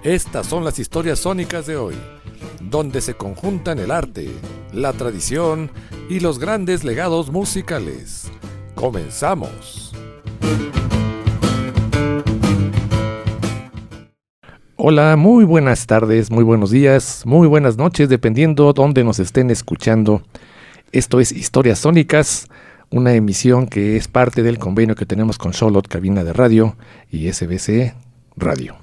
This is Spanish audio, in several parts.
Estas son las historias sónicas de hoy, donde se conjuntan el arte, la tradición y los grandes legados musicales. ¡Comenzamos! Hola, muy buenas tardes, muy buenos días, muy buenas noches, dependiendo dónde nos estén escuchando. Esto es Historias Sónicas, una emisión que es parte del convenio que tenemos con Xolotl Cabina de Radio y SBC Radio.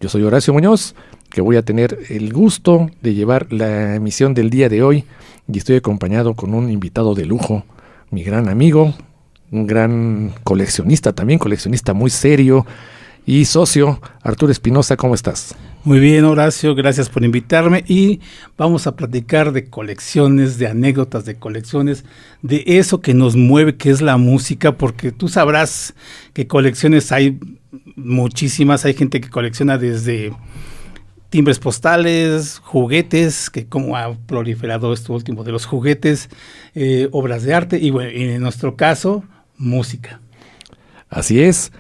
Yo soy Horacio Muñoz, que voy a tener el gusto de llevar la emisión del día de hoy y estoy acompañado con un invitado de lujo, mi gran amigo, un gran coleccionista también, coleccionista muy serio y socio, Arturo Espinosa. ¿Cómo estás? Muy bien, Horacio, gracias por invitarme y vamos a platicar de colecciones, de anécdotas de colecciones, de eso que nos mueve, que es la música, porque tú sabrás que colecciones hay muchísimas. Hay gente que colecciona desde timbres postales, juguetes, que como ha proliferado esto último de los juguetes, obras de arte y bueno, en nuestro caso, música. Así es.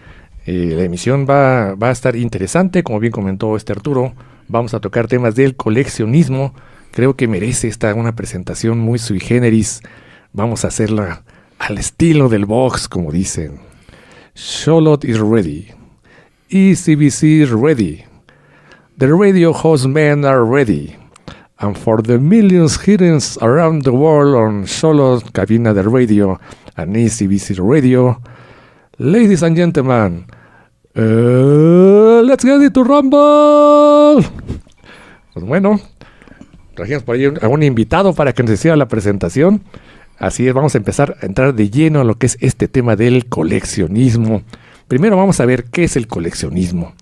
La emisión va a estar interesante, como bien comentó Arturo. Vamos a tocar temas del coleccionismo. Creo que merece una presentación muy sui generis. Vamos a hacerla al estilo del box, como dicen. Xolotl is ready. ECBC is ready. The radio host men are ready. And for the millions hidden around the world on Xolotl Cabina de Radio and ECBC Radio, ladies and gentlemen, let's get it to rumble. Pues bueno, trajimos por ahí a un invitado para que nos hiciera la presentación. Así es, vamos a empezar a entrar de lleno a lo que es este tema del coleccionismo. Primero vamos a ver qué es el coleccionismo.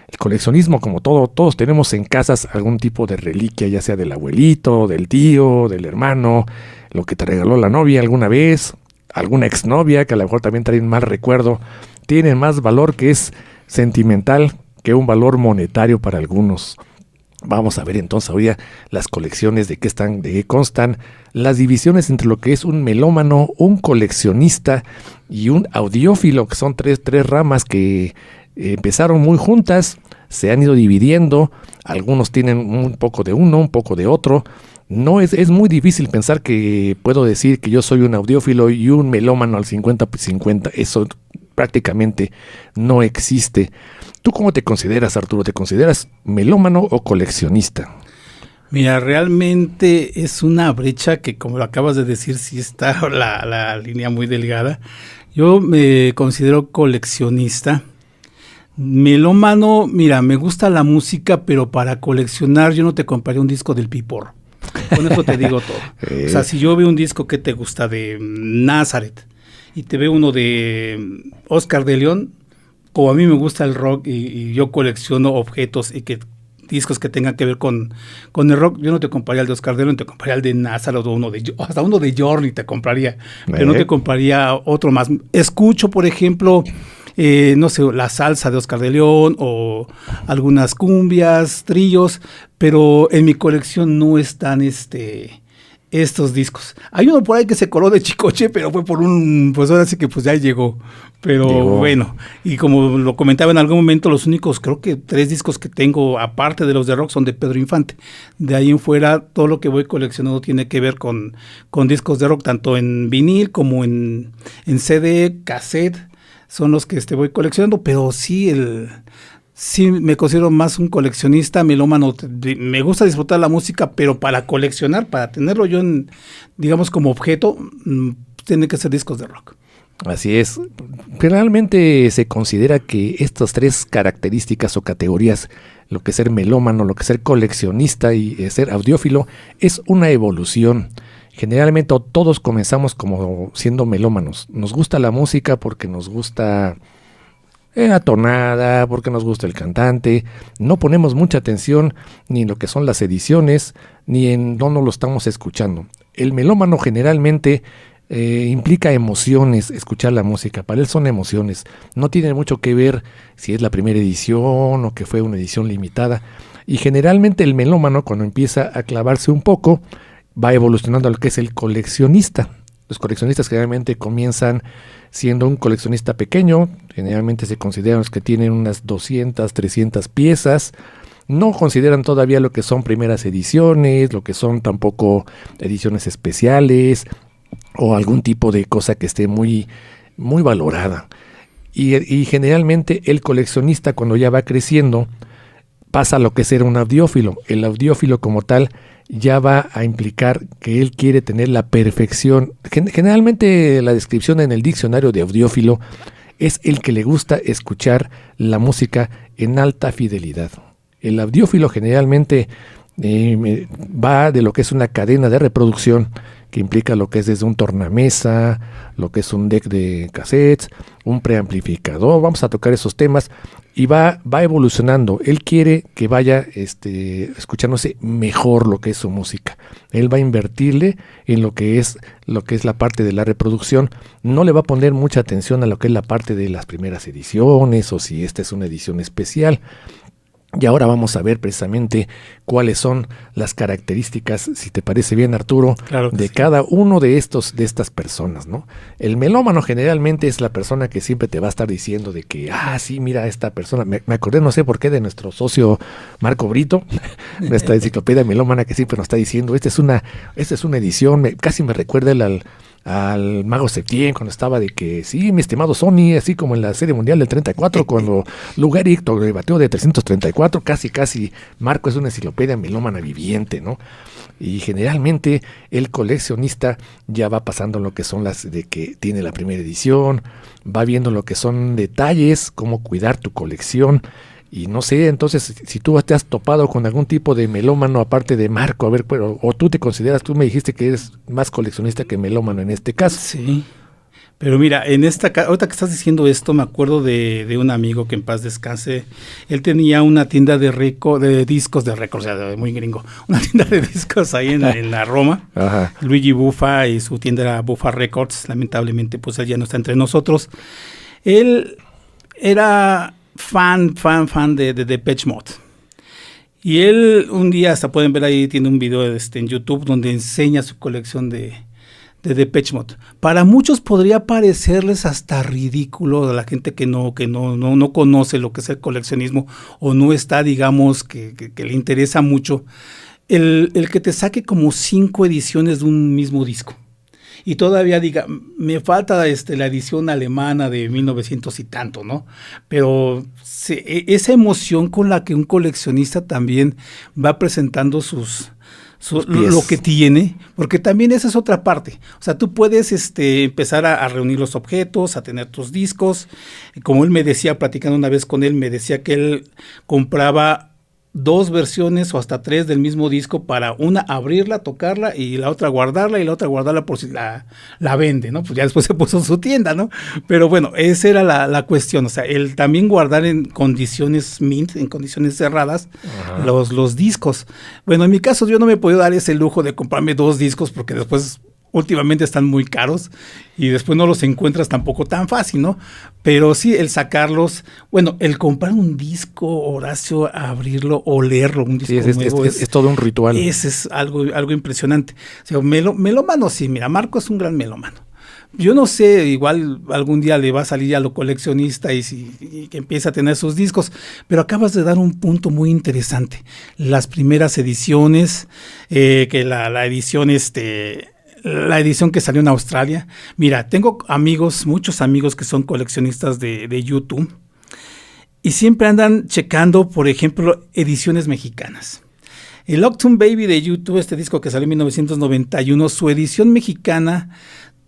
El coleccionismo, como todos tenemos en casas algún tipo de reliquia, ya sea del abuelito, del tío, del hermano, lo que te regaló la novia alguna vez, alguna exnovia que a lo mejor también trae un mal recuerdo. Tienen más valor, que es sentimental, que un valor monetario para algunos. Vamos a ver entonces ahora las colecciones, de qué constan, las divisiones entre lo que es un melómano, un coleccionista y un audiófilo, que son tres ramas que empezaron muy juntas, se han ido dividiendo. Algunos tienen un poco de uno, un poco de otro. No es muy difícil pensar que puedo decir que yo soy un audiófilo y un melómano al 50-50. Eso prácticamente no existe. ¿Tú cómo te consideras, Arturo? ¿Te consideras melómano o coleccionista? Mira, realmente es una brecha que, como lo acabas de decir, sí está la línea muy delgada. Yo me considero coleccionista. Melómano, mira, me gusta la música, pero para coleccionar yo no te compraría un disco del Piporro. Con eso te digo todo. O sea, si yo veo un disco que te gusta de Nazareth y te veo uno de Oscar de León, como a mí me gusta el rock y yo colecciono objetos y discos que tengan que ver con el rock, yo no te compraría el de Oscar de León, te compraría el de Nazareth o hasta uno de Journey te compraría, pero no te compraría otro más. Escucho, por ejemplo, no sé, la salsa de Oscar de León o algunas cumbias, trillos, pero en mi colección no están estos discos. Hay uno por ahí que se coló de Chicoche, pero fue por pues ahora sí que pues ya llegó. Pero bueno, y como lo comentaba en algún momento, los únicos, creo que 3 discos que tengo, aparte de los de rock, son de Pedro Infante. De ahí en fuera, todo lo que voy coleccionando tiene que ver con discos de rock, tanto en vinil como en CD, cassette, son los que voy coleccionando, pero sí me considero más un coleccionista, melómano. Me gusta disfrutar la música, pero para coleccionar, para tenerlo yo digamos como objeto, tiene que ser discos de rock. Así es. Generalmente se considera que estas 3 características o categorías, lo que es ser melómano, lo que es ser coleccionista y ser audiófilo, es una evolución. Generalmente todos comenzamos como siendo melómanos. Nos gusta la música porque nos gusta la tonada, porque nos gusta el cantante. No ponemos mucha atención ni en lo que son las ediciones, ni en dónde lo estamos escuchando. El melómano generalmente implica emociones, escuchar la música. Para él son emociones. No tiene mucho que ver si es la primera edición o que fue una edición limitada. Y generalmente el melómano, cuando empieza a clavarse un poco, va evolucionando a lo que es el coleccionista. Los coleccionistas generalmente comienzan siendo un coleccionista pequeño, generalmente se consideran los que tienen unas 200, 300 piezas, no consideran todavía lo que son primeras ediciones, lo que son tampoco ediciones especiales o algún tipo de cosa que esté muy, muy valorada. Y generalmente el coleccionista, cuando ya va creciendo, pasa a lo que es ser un audiófilo. El audiófilo como tal ya va a implicar que él quiere tener la perfección. Generalmente la descripción en el diccionario de audiófilo es el que le gusta escuchar la música en alta fidelidad. El audiófilo generalmente va de lo que es una cadena de reproducción, que implica lo que es desde un tornamesa, lo que es un deck de cassettes, un preamplificador. Vamos a tocar esos temas y va evolucionando. Él quiere que vaya escuchándose mejor lo que es su música. Él va a invertirle en lo que es la parte de la reproducción. No le va a poner mucha atención a lo que es la parte de las primeras ediciones o si esta es una edición especial. Y ahora vamos a ver precisamente cuáles son las características, si te parece bien, Arturo, claro de sí. cada uno de estas personas, ¿no? El melómano generalmente es la persona que siempre te va a estar diciendo de que, sí, mira, esta persona, me acordé, no sé por qué, de nuestro socio Marco Brito, nuestra enciclopedia melómana, que siempre nos está diciendo, esta es una edición, casi me recuerda al Mago Septién, cuando estaba de que, sí, mi estimado Sony, así como en la Serie Mundial del 34, cuando Lou Gehrig bateó de 334, casi Marco es una enciclopedia melómana viviente, ¿no? Y generalmente el coleccionista ya va pasando lo que son las de que tiene la primera edición, va viendo lo que son detalles, cómo cuidar tu colección. Y no sé, entonces, si tú te has topado con algún tipo de melómano aparte de Marco, a ver, o tú te consideras, tú me dijiste que eres más coleccionista que melómano en este caso. Sí, pero mira, ahorita que estás diciendo esto, me acuerdo de un amigo que en paz descanse. Él tenía una tienda de discos de récords, o sea, muy gringo, una tienda de discos ahí en la Roma. Ajá. Luigi Buffa, y su tienda era Buffa Records. Lamentablemente, pues él ya no está entre nosotros. Él era fan de Depeche Mode. Y él un día, hasta pueden ver ahí, tiene un video en YouTube donde enseña su colección de Depeche Mode. Para muchos podría parecerles hasta ridículo a la gente que no conoce lo que es el coleccionismo o no está, digamos, que le interesa mucho, el que te saque como 5 ediciones de un mismo disco. Y todavía diga, me falta la edición alemana de 1900 y tanto, ¿no? Pero esa emoción con la que un coleccionista también va presentando lo que tiene, porque también esa es otra parte. O sea, tú puedes empezar a reunir los objetos, a tener tus discos. Como él me decía, platicando una vez con él, me decía que él compraba 2 versiones o hasta 3 del mismo disco, para una abrirla, tocarla, y la otra guardarla, y la otra guardarla por si la vende, ¿no? Pues ya después se puso en su tienda, ¿no? Pero bueno, esa era la cuestión. O sea, el también guardar en condiciones mint, en condiciones cerradas, los discos. Bueno, en mi caso yo no me he podido dar ese lujo de comprarme 2 discos, porque después últimamente están muy caros y después no los encuentras tampoco tan fácil, ¿no? Pero sí, el sacarlos, bueno, el comprar un disco, Horacio, abrirlo o leerlo, un disco nuevo. Es todo un ritual. Ese es algo impresionante. O sea, melómano, sí, mira, Marco es un gran melómano. Yo no sé, igual algún día le va a salir a lo coleccionista y que empieza a tener sus discos, pero acabas de dar un punto muy interesante. Las primeras ediciones, que la edición la edición que salió en Australia. Mira, tengo muchos amigos que son coleccionistas de YouTube y siempre andan checando, por ejemplo, ediciones mexicanas. El Octung Baby de YouTube, este disco que salió en 1991, su edición mexicana,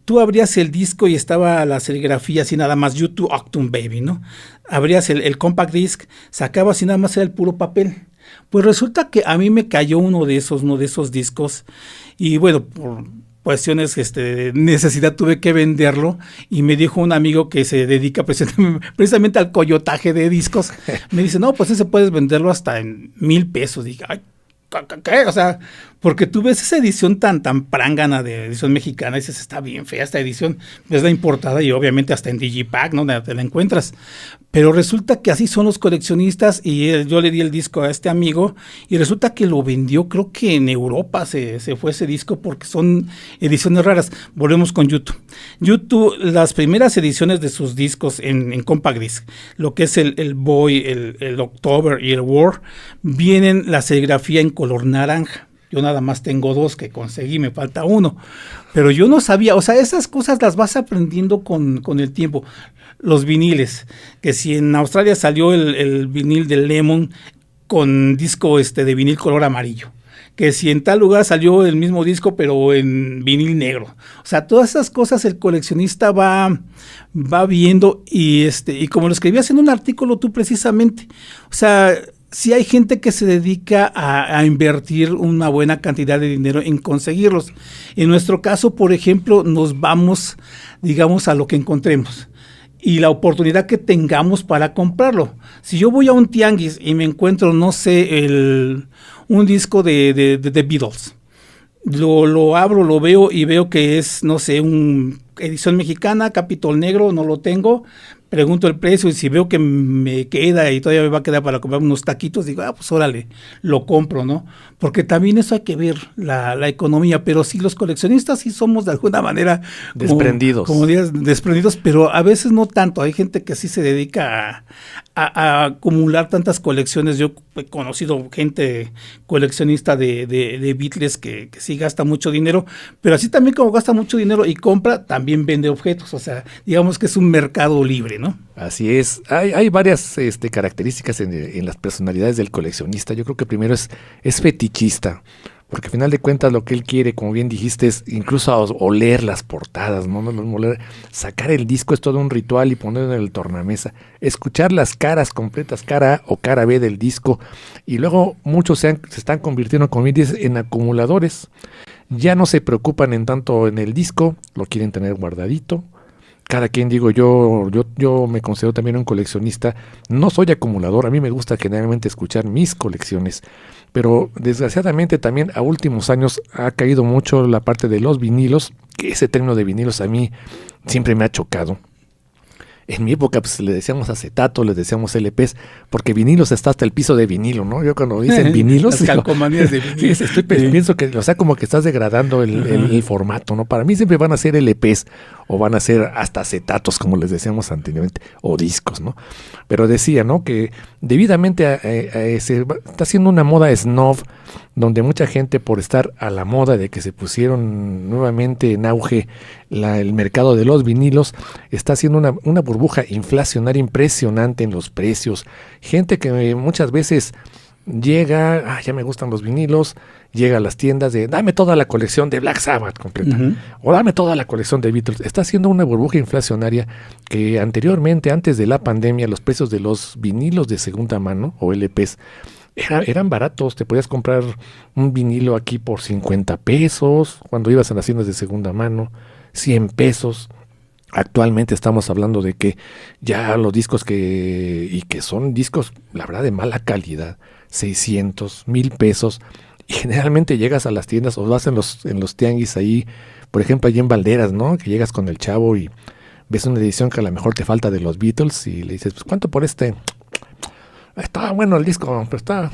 tú abrías el disco y estaba la serigrafía así nada más, YouTube Octung Baby, ¿no? Abrías el compact disc, sacabas y nada más era el puro papel. Pues resulta que a mí me cayó uno de esos discos y bueno, por cuestiones de necesidad tuve que venderlo, y me dijo un amigo que se dedica precisamente al coyotaje de discos, me dice, no, pues ese puedes venderlo hasta en $1,000. Dije, ay, ¿qué? O sea, Porque tú ves esa edición tan prángana de edición mexicana y dices, está bien fea esta edición, ves la importada y obviamente hasta en Digipack, ¿no? Te la encuentras. Pero resulta que así son los coleccionistas y yo le di el disco a este amigo y resulta que lo vendió, creo que en Europa se fue ese disco porque son ediciones raras. Volvemos con YouTube. YouTube, las primeras ediciones de sus discos en Compact Disc, lo que es el Boy, el October y el War, vienen la serigrafía en color naranja. Yo nada más tengo 2 que conseguí, me falta 1. Pero yo no sabía, o sea, esas cosas las vas aprendiendo con el tiempo. Los viniles, que si en Australia salió el vinil de Lemon con disco de vinil color amarillo, que si en tal lugar salió el mismo disco pero en vinil negro. O sea, todas esas cosas el coleccionista va viendo y como lo escribías en un artículo tú precisamente, o sea, sí hay gente que se dedica a invertir una buena cantidad de dinero en conseguirlos. En nuestro caso, por ejemplo, nos vamos, digamos, a lo que encontremos y la oportunidad que tengamos para comprarlo. Si yo voy a un tianguis y me encuentro, no sé, un disco de The Beatles, lo abro, lo veo y veo que es, no sé, un edición mexicana, Capitol Negro, no lo tengo, pregunto el precio y si veo que me queda y todavía me va a quedar para comprar unos taquitos, digo, pues órale, lo compro, ¿no? Porque también eso hay que ver, la economía, pero sí los coleccionistas sí somos de alguna manera desprendidos. Como digas, desprendidos, pero a veces no tanto, hay gente que sí se dedica a acumular tantas colecciones. Yo he conocido gente coleccionista de Beatles que sí gasta mucho dinero, pero así también como gasta mucho dinero y compra, también vende objetos, o sea, digamos que es un mercado libre, ¿no? Así es, hay varias características en las personalidades del coleccionista. Yo creo que primero es fetichista, porque al final de cuentas lo que él quiere, como bien dijiste, es incluso oler las portadas, ¿no? Sacar el disco es todo un ritual y ponerlo en el tornamesa, escuchar las caras completas, cara A o cara B del disco, y luego muchos se están convirtiendo, como bien dices, en acumuladores. Ya no se preocupan en tanto en el disco, lo quieren tener guardadito. Cada quien, digo, yo me considero también un coleccionista. No soy acumulador, a mí me gusta generalmente escuchar mis colecciones, pero desgraciadamente también a últimos años ha caído mucho la parte de los vinilos, que ese término de vinilos a mí siempre me ha chocado. En mi época pues le decíamos acetato, les decíamos LPs, porque vinilos está hasta el piso de vinilo, ¿no? Yo cuando dicen vinilos... Las calcomanías de vinilo. Sí, pienso que, o sea, como que estás degradando el formato, ¿no? Para mí siempre van a ser LPs o van a ser hasta acetatos, como les decíamos anteriormente, o discos, ¿no? Pero decía, ¿no? Que debidamente se está haciendo una moda snob, donde mucha gente, por estar a la moda de que se pusieron nuevamente en auge el mercado de los vinilos, está haciendo una burbuja inflacionaria impresionante en los precios. Gente que muchas veces llega, ya me gustan los vinilos, llega a las tiendas de dame toda la colección de Black Sabbath completa, o dame toda la colección de Beatles. Está haciendo una burbuja inflacionaria que anteriormente, antes de la pandemia, los precios de los vinilos de segunda mano o LPs eran baratos. Te podías comprar un vinilo aquí por 50 pesos cuando ibas a las tiendas de segunda mano, 100 pesos. Actualmente estamos hablando de que ya los discos que son discos, la verdad, de mala calidad, 600, 1000 pesos. Y generalmente llegas a las tiendas o vas en los tianguis ahí, por ejemplo, allí en Valderas, ¿no? Que llegas con el chavo y ves una edición que a lo mejor te falta de los Beatles y le dices, pues, ¿cuánto por este? Está bueno el disco, pero está...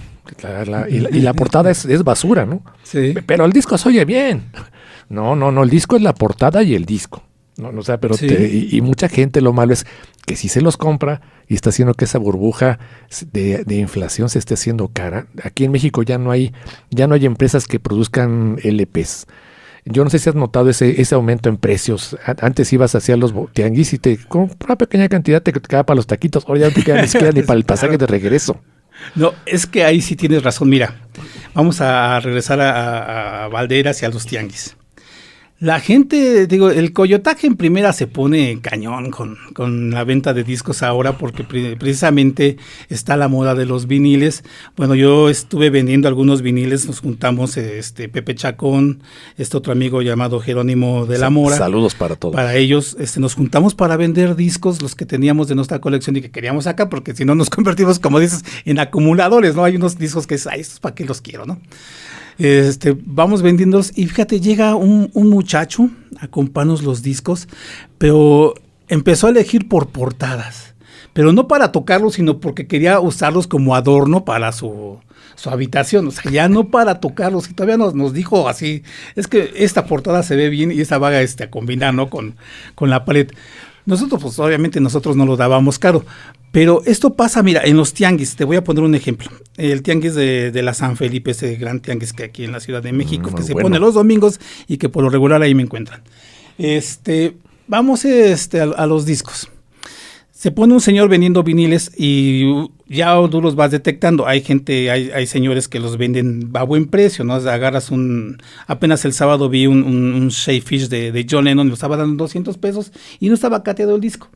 Y la portada es basura, ¿no? Sí. Pero el disco se oye bien. No, el disco es la portada y el disco. No, o sea, pero sí. Y mucha gente, lo malo es que si se los compra y está haciendo que esa burbuja de inflación se esté haciendo cara. Aquí en México ya no hay empresas que produzcan LPs. Yo no sé si has notado ese aumento en precios. Antes ibas hacia los tianguis y con una pequeña cantidad te quedaba para los taquitos. Ahora ya no te queda ni siquiera ni para el pasaje de regreso. No, es que ahí sí tienes razón. Mira, vamos a regresar a Valderas y a los tianguis. La gente, digo, el coyotaje en primera se pone cañón con la venta de discos ahora porque precisamente está la moda de los viniles. Bueno, yo estuve vendiendo algunos viniles, nos juntamos Pepe Chacón, otro amigo llamado Jerónimo de la Mora. Saludos para todos. Para ellos, nos juntamos para vender discos, los que teníamos de nuestra colección y que queríamos acá, porque si no nos convertimos, como dices, en acumuladores, ¿no? Hay unos discos que es, estos para qué los quiero, ¿no? Vamos vendiéndolos y fíjate, llega un muchacho a comprarnos los discos, pero empezó a elegir por portadas, pero no para tocarlos, sino porque quería usarlos como adorno para su habitación, o sea, ya no para tocarlos, y todavía nos dijo así, es que esta portada se ve bien y esta va a combinar, ¿no? con la pared. Nosotros, pues obviamente nosotros no lo dábamos caro, pero esto pasa, mira, en los tianguis, te voy a poner un ejemplo, el tianguis de la San Felipe, ese gran tianguis que hay aquí en la Ciudad de México, que se pone los domingos y que por lo regular ahí me encuentran. Vamos a los discos. Se pone un señor vendiendo viniles y ya tú los vas detectando. Hay señores que los venden a buen precio, ¿no? Agarras apenas el sábado vi un Shellfish de John Lennon, lo estaba dando $200 y no estaba cateado el disco.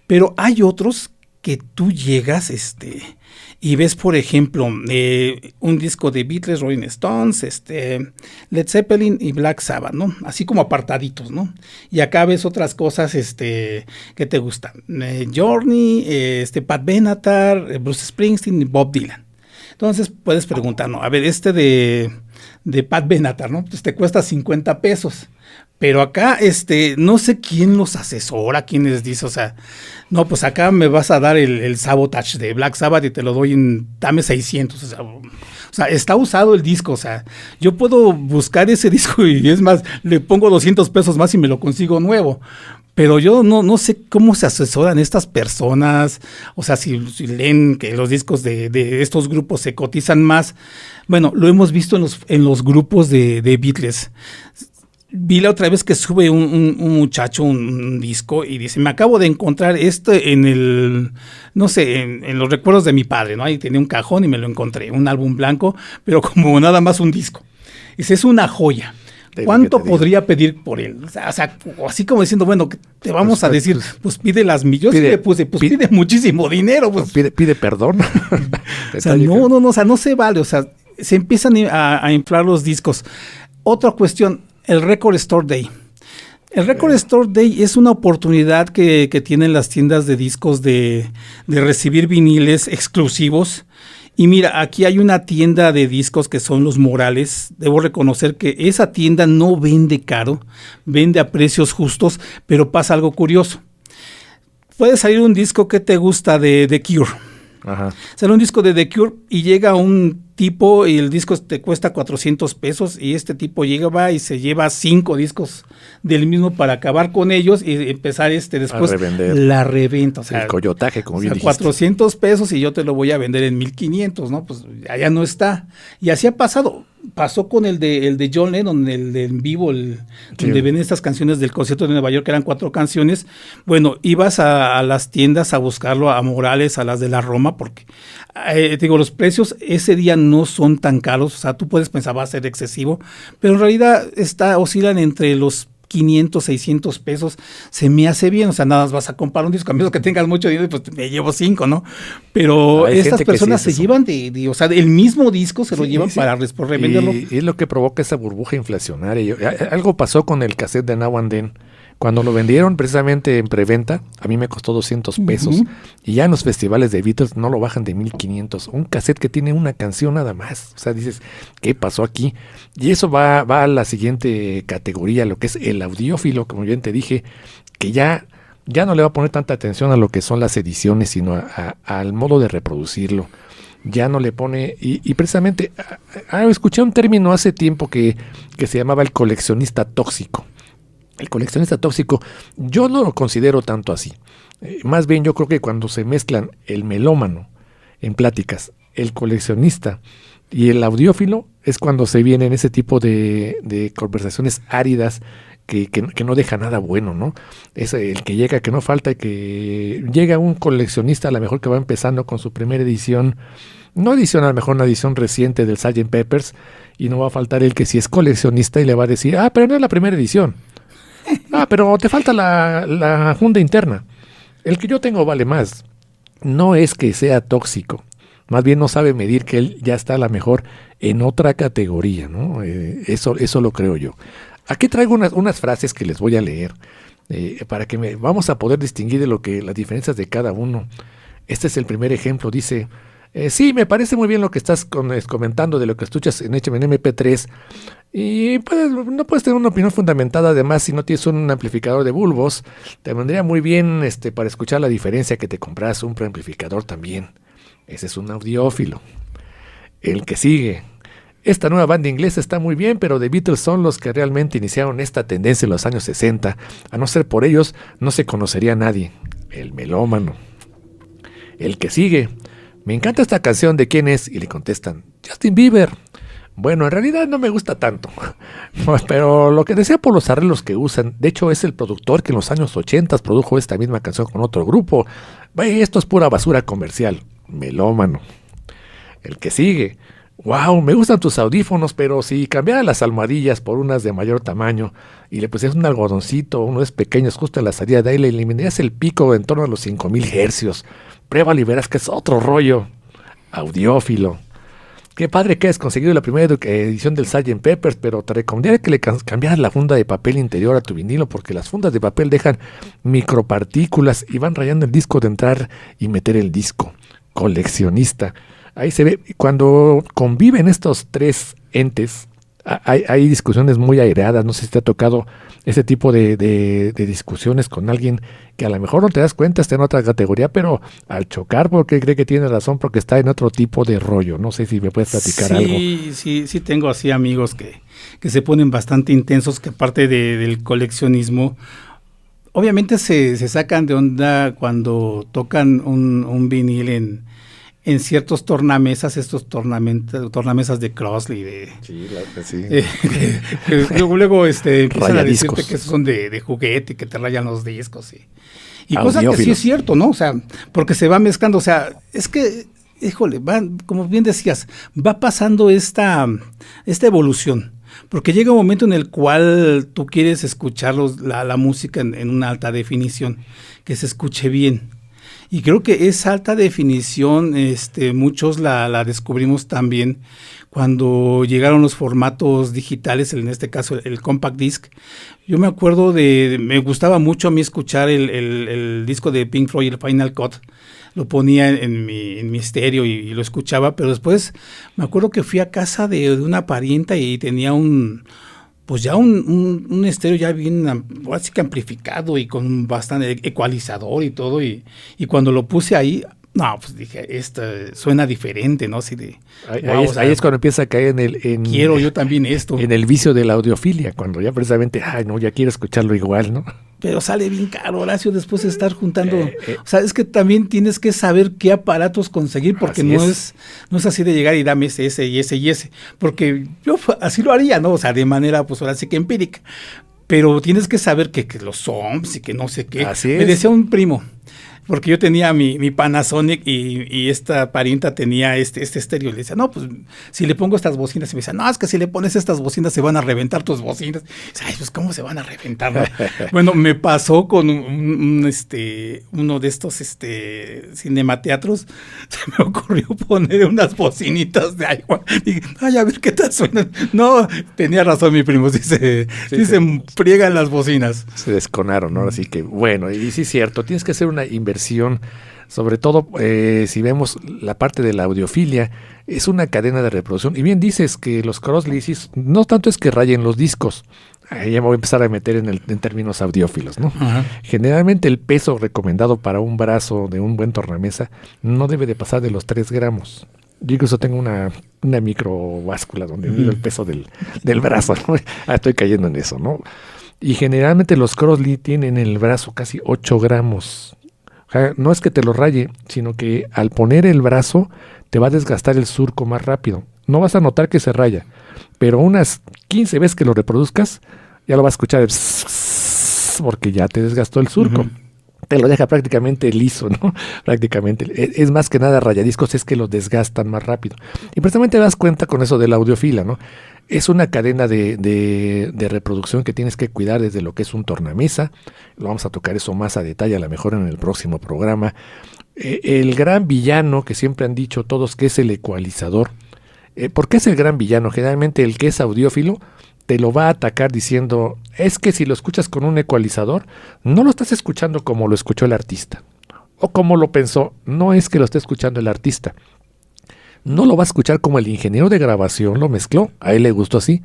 Pero hay otros que tú llegas, y ves, por ejemplo, un disco de Beatles, Rolling Stones, Led Zeppelin y Black Sabbath, ¿no? Así como apartaditos, ¿no? Y acá ves otras cosas, que te gustan. Journey, Pat Benatar, Bruce Springsteen y Bob Dylan. Entonces puedes preguntar, ¿no? A ver, de Pat Benatar, ¿no? Pues te cuesta $50. Pero acá, no sé quién los asesora, quién les dice, o sea, no, pues acá me vas a dar el Sabotage de Black Sabbath y te lo doy dame 600, o sea, está usado el disco, o sea, yo puedo buscar ese disco y es más, le pongo $200 más y me lo consigo nuevo. Pero yo no sé cómo se asesoran estas personas, o sea, si leen que los discos de estos grupos se cotizan más. Bueno, lo hemos visto en los grupos de Beatles. Vi la otra vez que sube un muchacho un disco y dice, me acabo de encontrar en los recuerdos de mi padre, ¿no? Ahí tenía un cajón y me lo encontré, un álbum blanco, pero como nada más un disco. Dice, es una joya. ¿Cuánto podría pedir por él? O sea, así como diciendo, bueno, te vamos a decir, pues pide las millones. Pide muchísimo dinero. Pues. Pide perdón. O sea, o sea, no se vale. O sea, se empiezan a inflar los discos. Otra cuestión, el Record Store Day. El Record Store Day es una oportunidad que tienen las tiendas de discos de recibir viniles exclusivos. Y mira, aquí hay una tienda de discos que son los Morales. Debo reconocer que esa tienda no vende caro, vende a precios justos, pero pasa algo curioso. Puede salir un disco que te gusta de The Cure. Ajá. Sale un disco de The Cure y llega un tipo y el disco te cuesta $400 y este tipo va y se lleva 5 discos del mismo para acabar con ellos y empezar después la reventa. O sea, el coyotaje, como bien dijiste. $400 y yo te lo voy a vender en 1,500, ¿no? Pues allá no está. Y así ha pasado. Pasó con el de John Lennon, el de en vivo, donde ven estas canciones del concierto de Nueva York, que eran 4 canciones. Bueno, ibas a las tiendas a buscarlo, a Morales, a las de la Roma, porque los precios ese día no son tan caros. O sea, tú puedes pensar va a ser excesivo, pero en realidad oscilan entre los 500, $600, se me hace bien, o sea, nada más vas a comprar un disco, a menos que tengas mucho dinero, pues me llevo 5, ¿no? Pero estas personas se llevan o sea, el mismo disco se lo llevan para revenderlo. Y es lo que provoca esa burbuja inflacionaria. Algo pasó con el cassette de Now and Then. Cuando lo vendieron precisamente en preventa, a mí me costó $200. Y ya en los festivales de Beatles no lo bajan de 1,500. Un cassette que tiene una canción nada más. O sea, dices, ¿qué pasó aquí? Y eso va a la siguiente categoría, lo que es el audiófilo, como bien te dije, que ya no le va a poner tanta atención a lo que son las ediciones, sino al modo de reproducirlo. Ya no le pone, y precisamente, escuché un término hace tiempo que se llamaba el coleccionista tóxico. El coleccionista tóxico, yo no lo considero tanto así. Más bien yo creo que cuando se mezclan el melómano en pláticas, el coleccionista y el audiófilo, es cuando se vienen ese tipo de conversaciones áridas que no deja nada bueno, ¿no? Es el que llega, que no falta, que llega un coleccionista a lo mejor que va empezando con su primera edición, no edición, a lo mejor una edición reciente del Sgt. Peppers, y no va a faltar el que sí es coleccionista y le va a decir, pero no es la primera edición. Pero te falta la funda interna. El que yo tengo vale más. No es que sea tóxico. Más bien no sabe medir que él ya está a lo mejor en otra categoría, ¿no? Eso lo creo yo. Aquí traigo unas frases que les voy a leer para que vamos a poder distinguir las diferencias de cada uno. Este es el primer ejemplo. Dice, Sí, me parece muy bien lo que estás comentando de lo que escuchas en MP3. Y pues no puedes tener una opinión fundamentada, además, si no tienes un amplificador de bulbos. Te vendría muy bien para escuchar la diferencia que te compras un preamplificador también. Ese es un audiófilo. El que sigue. Esta nueva banda inglesa está muy bien, pero The Beatles son los que realmente iniciaron esta tendencia en los años 60. A no ser por ellos, no se conocería a nadie. El melómano. El que sigue. Me encanta esta canción, ¿de quién es? Y le contestan, Justin Bieber. Bueno, en realidad no me gusta tanto, pero lo que decía por los arreglos que usan, de hecho es el productor que en los años 80 produjo esta misma canción con otro grupo. Esto es pura basura comercial. Melómano. El que sigue. Wow, me gustan tus audífonos, pero si cambiara las almohadillas por unas de mayor tamaño y le pusieras un algodoncito, unos pequeños justo en la salida de ahí, le eliminarías el pico en torno a los 5000 hercios. Pruébalo y verás que es otro rollo. Audiófilo. Qué padre que has conseguido la primera edición del Sgt. Peppers, pero te recomendaría que le cambiaras la funda de papel interior a tu vinilo, porque las fundas de papel dejan micropartículas y van rayando el disco de entrar y meter el disco. Coleccionista. Ahí se ve, cuando conviven estos tres entes, hay discusiones muy aireadas. No sé si te ha tocado ese tipo de discusiones con alguien que a lo mejor no te das cuenta, está en otra categoría, pero al chocar porque cree que tiene razón, porque está en otro tipo de rollo. No sé si me puedes platicar algo. Sí, tengo así amigos que se ponen bastante intensos, que aparte del coleccionismo, obviamente se sacan de onda cuando tocan un vinil en ciertos tornamesas, estos tornamesas de Crossley, luego empiezan a decirte que son de juguete y que te rayan los discos y cosa que sí es cierto, ¿no? O sea, porque se va mezclando, o sea, es que, híjole, como bien decías, va pasando esta evolución, porque llega un momento en el cual tú quieres escuchar la música en una alta definición, que se escuche bien. Y creo que esa alta definición, muchos la descubrimos también cuando llegaron los formatos digitales, en este caso el compact disc. Yo me acuerdo me gustaba mucho a mí escuchar el disco de Pink Floyd, el Final Cut. Lo ponía en mi estéreo y lo escuchaba, pero después me acuerdo que fui a casa de una parienta y tenía un estéreo ya bien así que amplificado y con bastante ecualizador y todo, y cuando lo puse ahí, no, pues dije, esto suena diferente, ¿no? Así de, ahí es cuando empieza a caer quiero yo también esto. En el vicio de la audiofilia, cuando ya precisamente, ya quiero escucharlo igual, ¿no? Pero sale bien caro, Horacio, después de estar juntando. O sea, es que también tienes que saber qué aparatos conseguir, porque no es así de llegar y dame ese y ese. Porque yo así lo haría, ¿no? O sea, de manera, pues ahora sí que empírica. Pero tienes que saber que los zombies y que no sé qué. Así es. Me decía un primo, porque yo tenía mi Panasonic y esta parienta tenía este estéreo. Le decía, no, pues si le pongo estas bocinas, y me decía, no, es que si le pones estas bocinas se van a reventar tus bocinas. Y dice, ay, pues ¿cómo se van a reventar? ¿No? Bueno, me pasó con uno de estos cinemateatros. Se me ocurrió poner unas bocinitas de agua. Y dije, ay, a ver qué tal suenan. No, tenía razón mi primo, sí se friegan las bocinas. Se desconaron, ¿no? Así que, bueno, y sí es cierto, tienes que hacer una inversión. Sobre todo si vemos la parte de la audiofilia, es una cadena de reproducción. Y bien dices que los Crosleys no tanto es que rayen los discos, ya me voy a empezar a meter en términos audiófilos, ¿no? Ajá. Generalmente el peso recomendado para un brazo de un buen tornamesa no debe de pasar de los 3 gramos. Yo incluso tengo una microbáscula donde mido el peso del brazo, ¿no? Estoy cayendo en eso, ¿no? Y generalmente los Crossley tienen en el brazo casi 8 gramos. O sea, no es que te lo raye, sino que al poner el brazo te va a desgastar el surco más rápido. No vas a notar que se raya, pero unas 15 veces que lo reproduzcas, ya lo vas a escuchar porque ya te desgastó el surco. Uh-huh. Te lo deja prácticamente liso, ¿no? Prácticamente. Es más que nada rayadiscos, es que los desgastan más rápido. Y precisamente te das cuenta con eso de la audiofila, ¿no? Es una cadena de reproducción que tienes que cuidar desde lo que es un tornamesa. Lo vamos a tocar eso más a detalle, a lo mejor en el próximo programa. El gran villano que siempre han dicho todos que es el ecualizador. ¿Por qué es el gran villano? Generalmente el que es audiófilo te lo va a atacar diciendo, es que si lo escuchas con un ecualizador, no lo estás escuchando como lo escuchó el artista. O como lo pensó, no es que lo esté escuchando el artista. no lo va a escuchar como el ingeniero de grabación lo mezcló, a él le gustó así.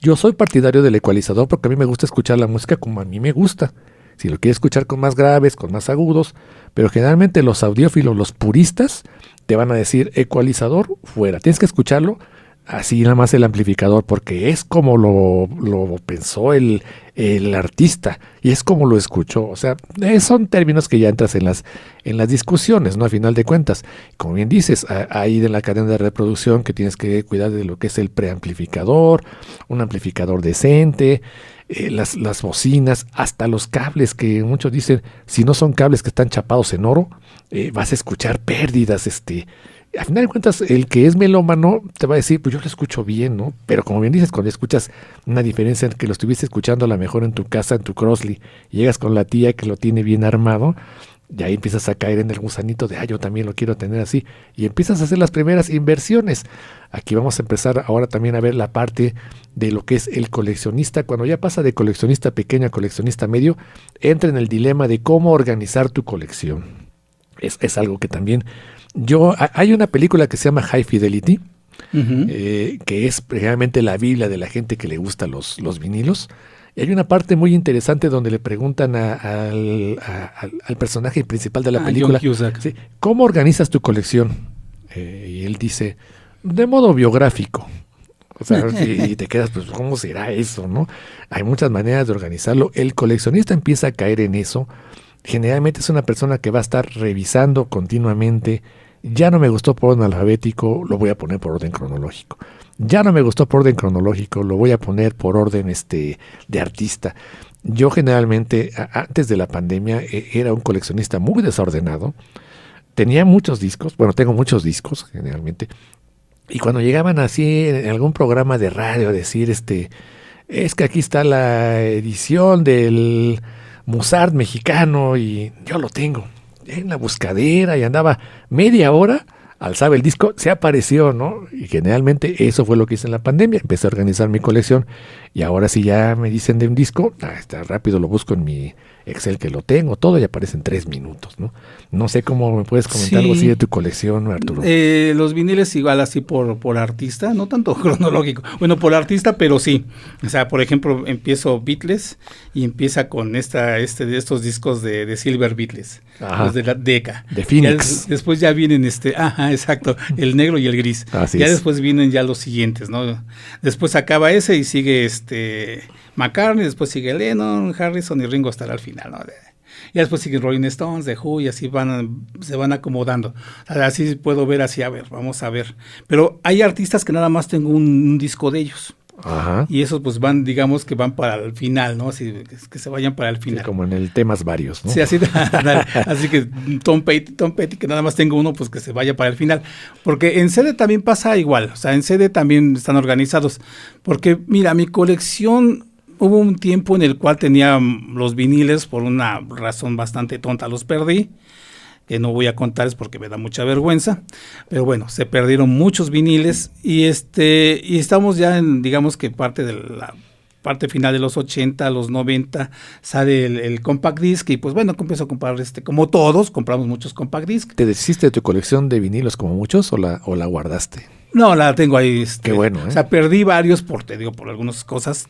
Yo soy partidario del ecualizador porque a mí me gusta escuchar la música como a mí me gusta. Si lo quieres escuchar con más graves, con más agudos, pero generalmente los audiófilos, los puristas, te van a decir ecualizador fuera. Tienes que escucharlo así nada más el amplificador, porque es como lo pensó el artista y es como lo escuchó. O sea, son términos que ya entras en las discusiones, ¿no? A final de cuentas, como bien dices, ahí de la cadena de reproducción que tienes que cuidar de lo que es el preamplificador, un amplificador decente, las bocinas, hasta los cables que muchos dicen, si no son cables que están chapados en oro, vas a escuchar pérdidas, a final de cuentas, el que es melómano te va a decir, pues yo lo escucho bien, ¿no? Pero como bien dices, cuando escuchas una diferencia en que lo estuviste escuchando a lo mejor en tu casa, en tu Crossley, y llegas con la tía que lo tiene bien armado, y ahí empiezas a caer en el gusanito de, yo también lo quiero tener así, y empiezas a hacer las primeras inversiones. Aquí vamos a empezar ahora también a ver la parte de lo que es el coleccionista. Cuando ya pasa de coleccionista pequeño a coleccionista medio, entra en el dilema de cómo organizar tu colección. Es algo que también... hay una película que se llama High Fidelity, que es realmente la Biblia de la gente que le gusta los vinilos. Y hay una parte muy interesante donde le preguntan al personaje principal de la película, ¿sí?, ¿cómo organizas tu colección? Y él dice, de modo biográfico. O sea, y te quedas, pues, ¿cómo será eso, no? Hay muchas maneras de organizarlo. El coleccionista empieza a caer en eso. Generalmente es una persona que va a estar revisando continuamente. Ya no me gustó por orden alfabético, lo voy a poner por orden cronológico. Ya no me gustó por orden cronológico, lo voy a poner por orden de artista. Yo generalmente, antes de la pandemia, era un coleccionista muy desordenado. Tenía muchos discos, bueno, tengo muchos discos generalmente. Y cuando llegaban así en algún programa de radio a decir, es que aquí está la edición del Mozart mexicano y yo lo tengo en la buscadera y andaba media hora, alzaba el disco, se apareció, ¿no? Y generalmente eso fue lo que hice en la pandemia, empecé a organizar mi colección y ahora si ya me dicen de un disco, está rápido, lo busco en mi Excel que lo tengo, todo y aparece en 3 minutos, ¿no? No sé cómo me puedes comentar algo así de tu colección, Arturo. Los viniles igual así por artista, no tanto cronológico, bueno, por artista, pero sí. O sea, por ejemplo, empiezo Beatles y empieza con de estos discos de Silver Beatles, los de la Decca. De Phoenix. Después ya vienen exacto, el negro y el gris. Así ya es. Después vienen ya los siguientes, ¿no? Después acaba ese y sigue McCartney, después sigue Lennon, Harrison y Ringo hasta el final, ¿no? Y después siguen Rolling Stones, The Who, y así se van acomodando. O sea, así puedo ver así, a ver, vamos a ver. Pero hay artistas que nada más tengo un disco de ellos. Ajá. Y esos pues van, digamos que van para el final, ¿no? Así que se vayan para el final. Sí, como en el temas varios, ¿no? Sí, así que Tom Petty, que nada más tengo uno, pues que se vaya para el final. Porque en CD también pasa igual, o sea, en CD también están organizados. Porque, mira, mi colección, hubo un tiempo en el cual tenía los viniles, por una razón bastante tonta, los perdí. Que no voy a contarles porque me da mucha vergüenza, pero bueno, se perdieron muchos viniles y estamos ya en, digamos que parte de la parte final de los 80, los 90, sale el compact disc y pues bueno, empiezo a comprar como todos, compramos muchos compact disc. ¿Te deshiciste de tu colección de vinilos como muchos o la guardaste? No, la tengo ahí. Qué bueno, ¿eh? O sea, perdí varios por algunas cosas,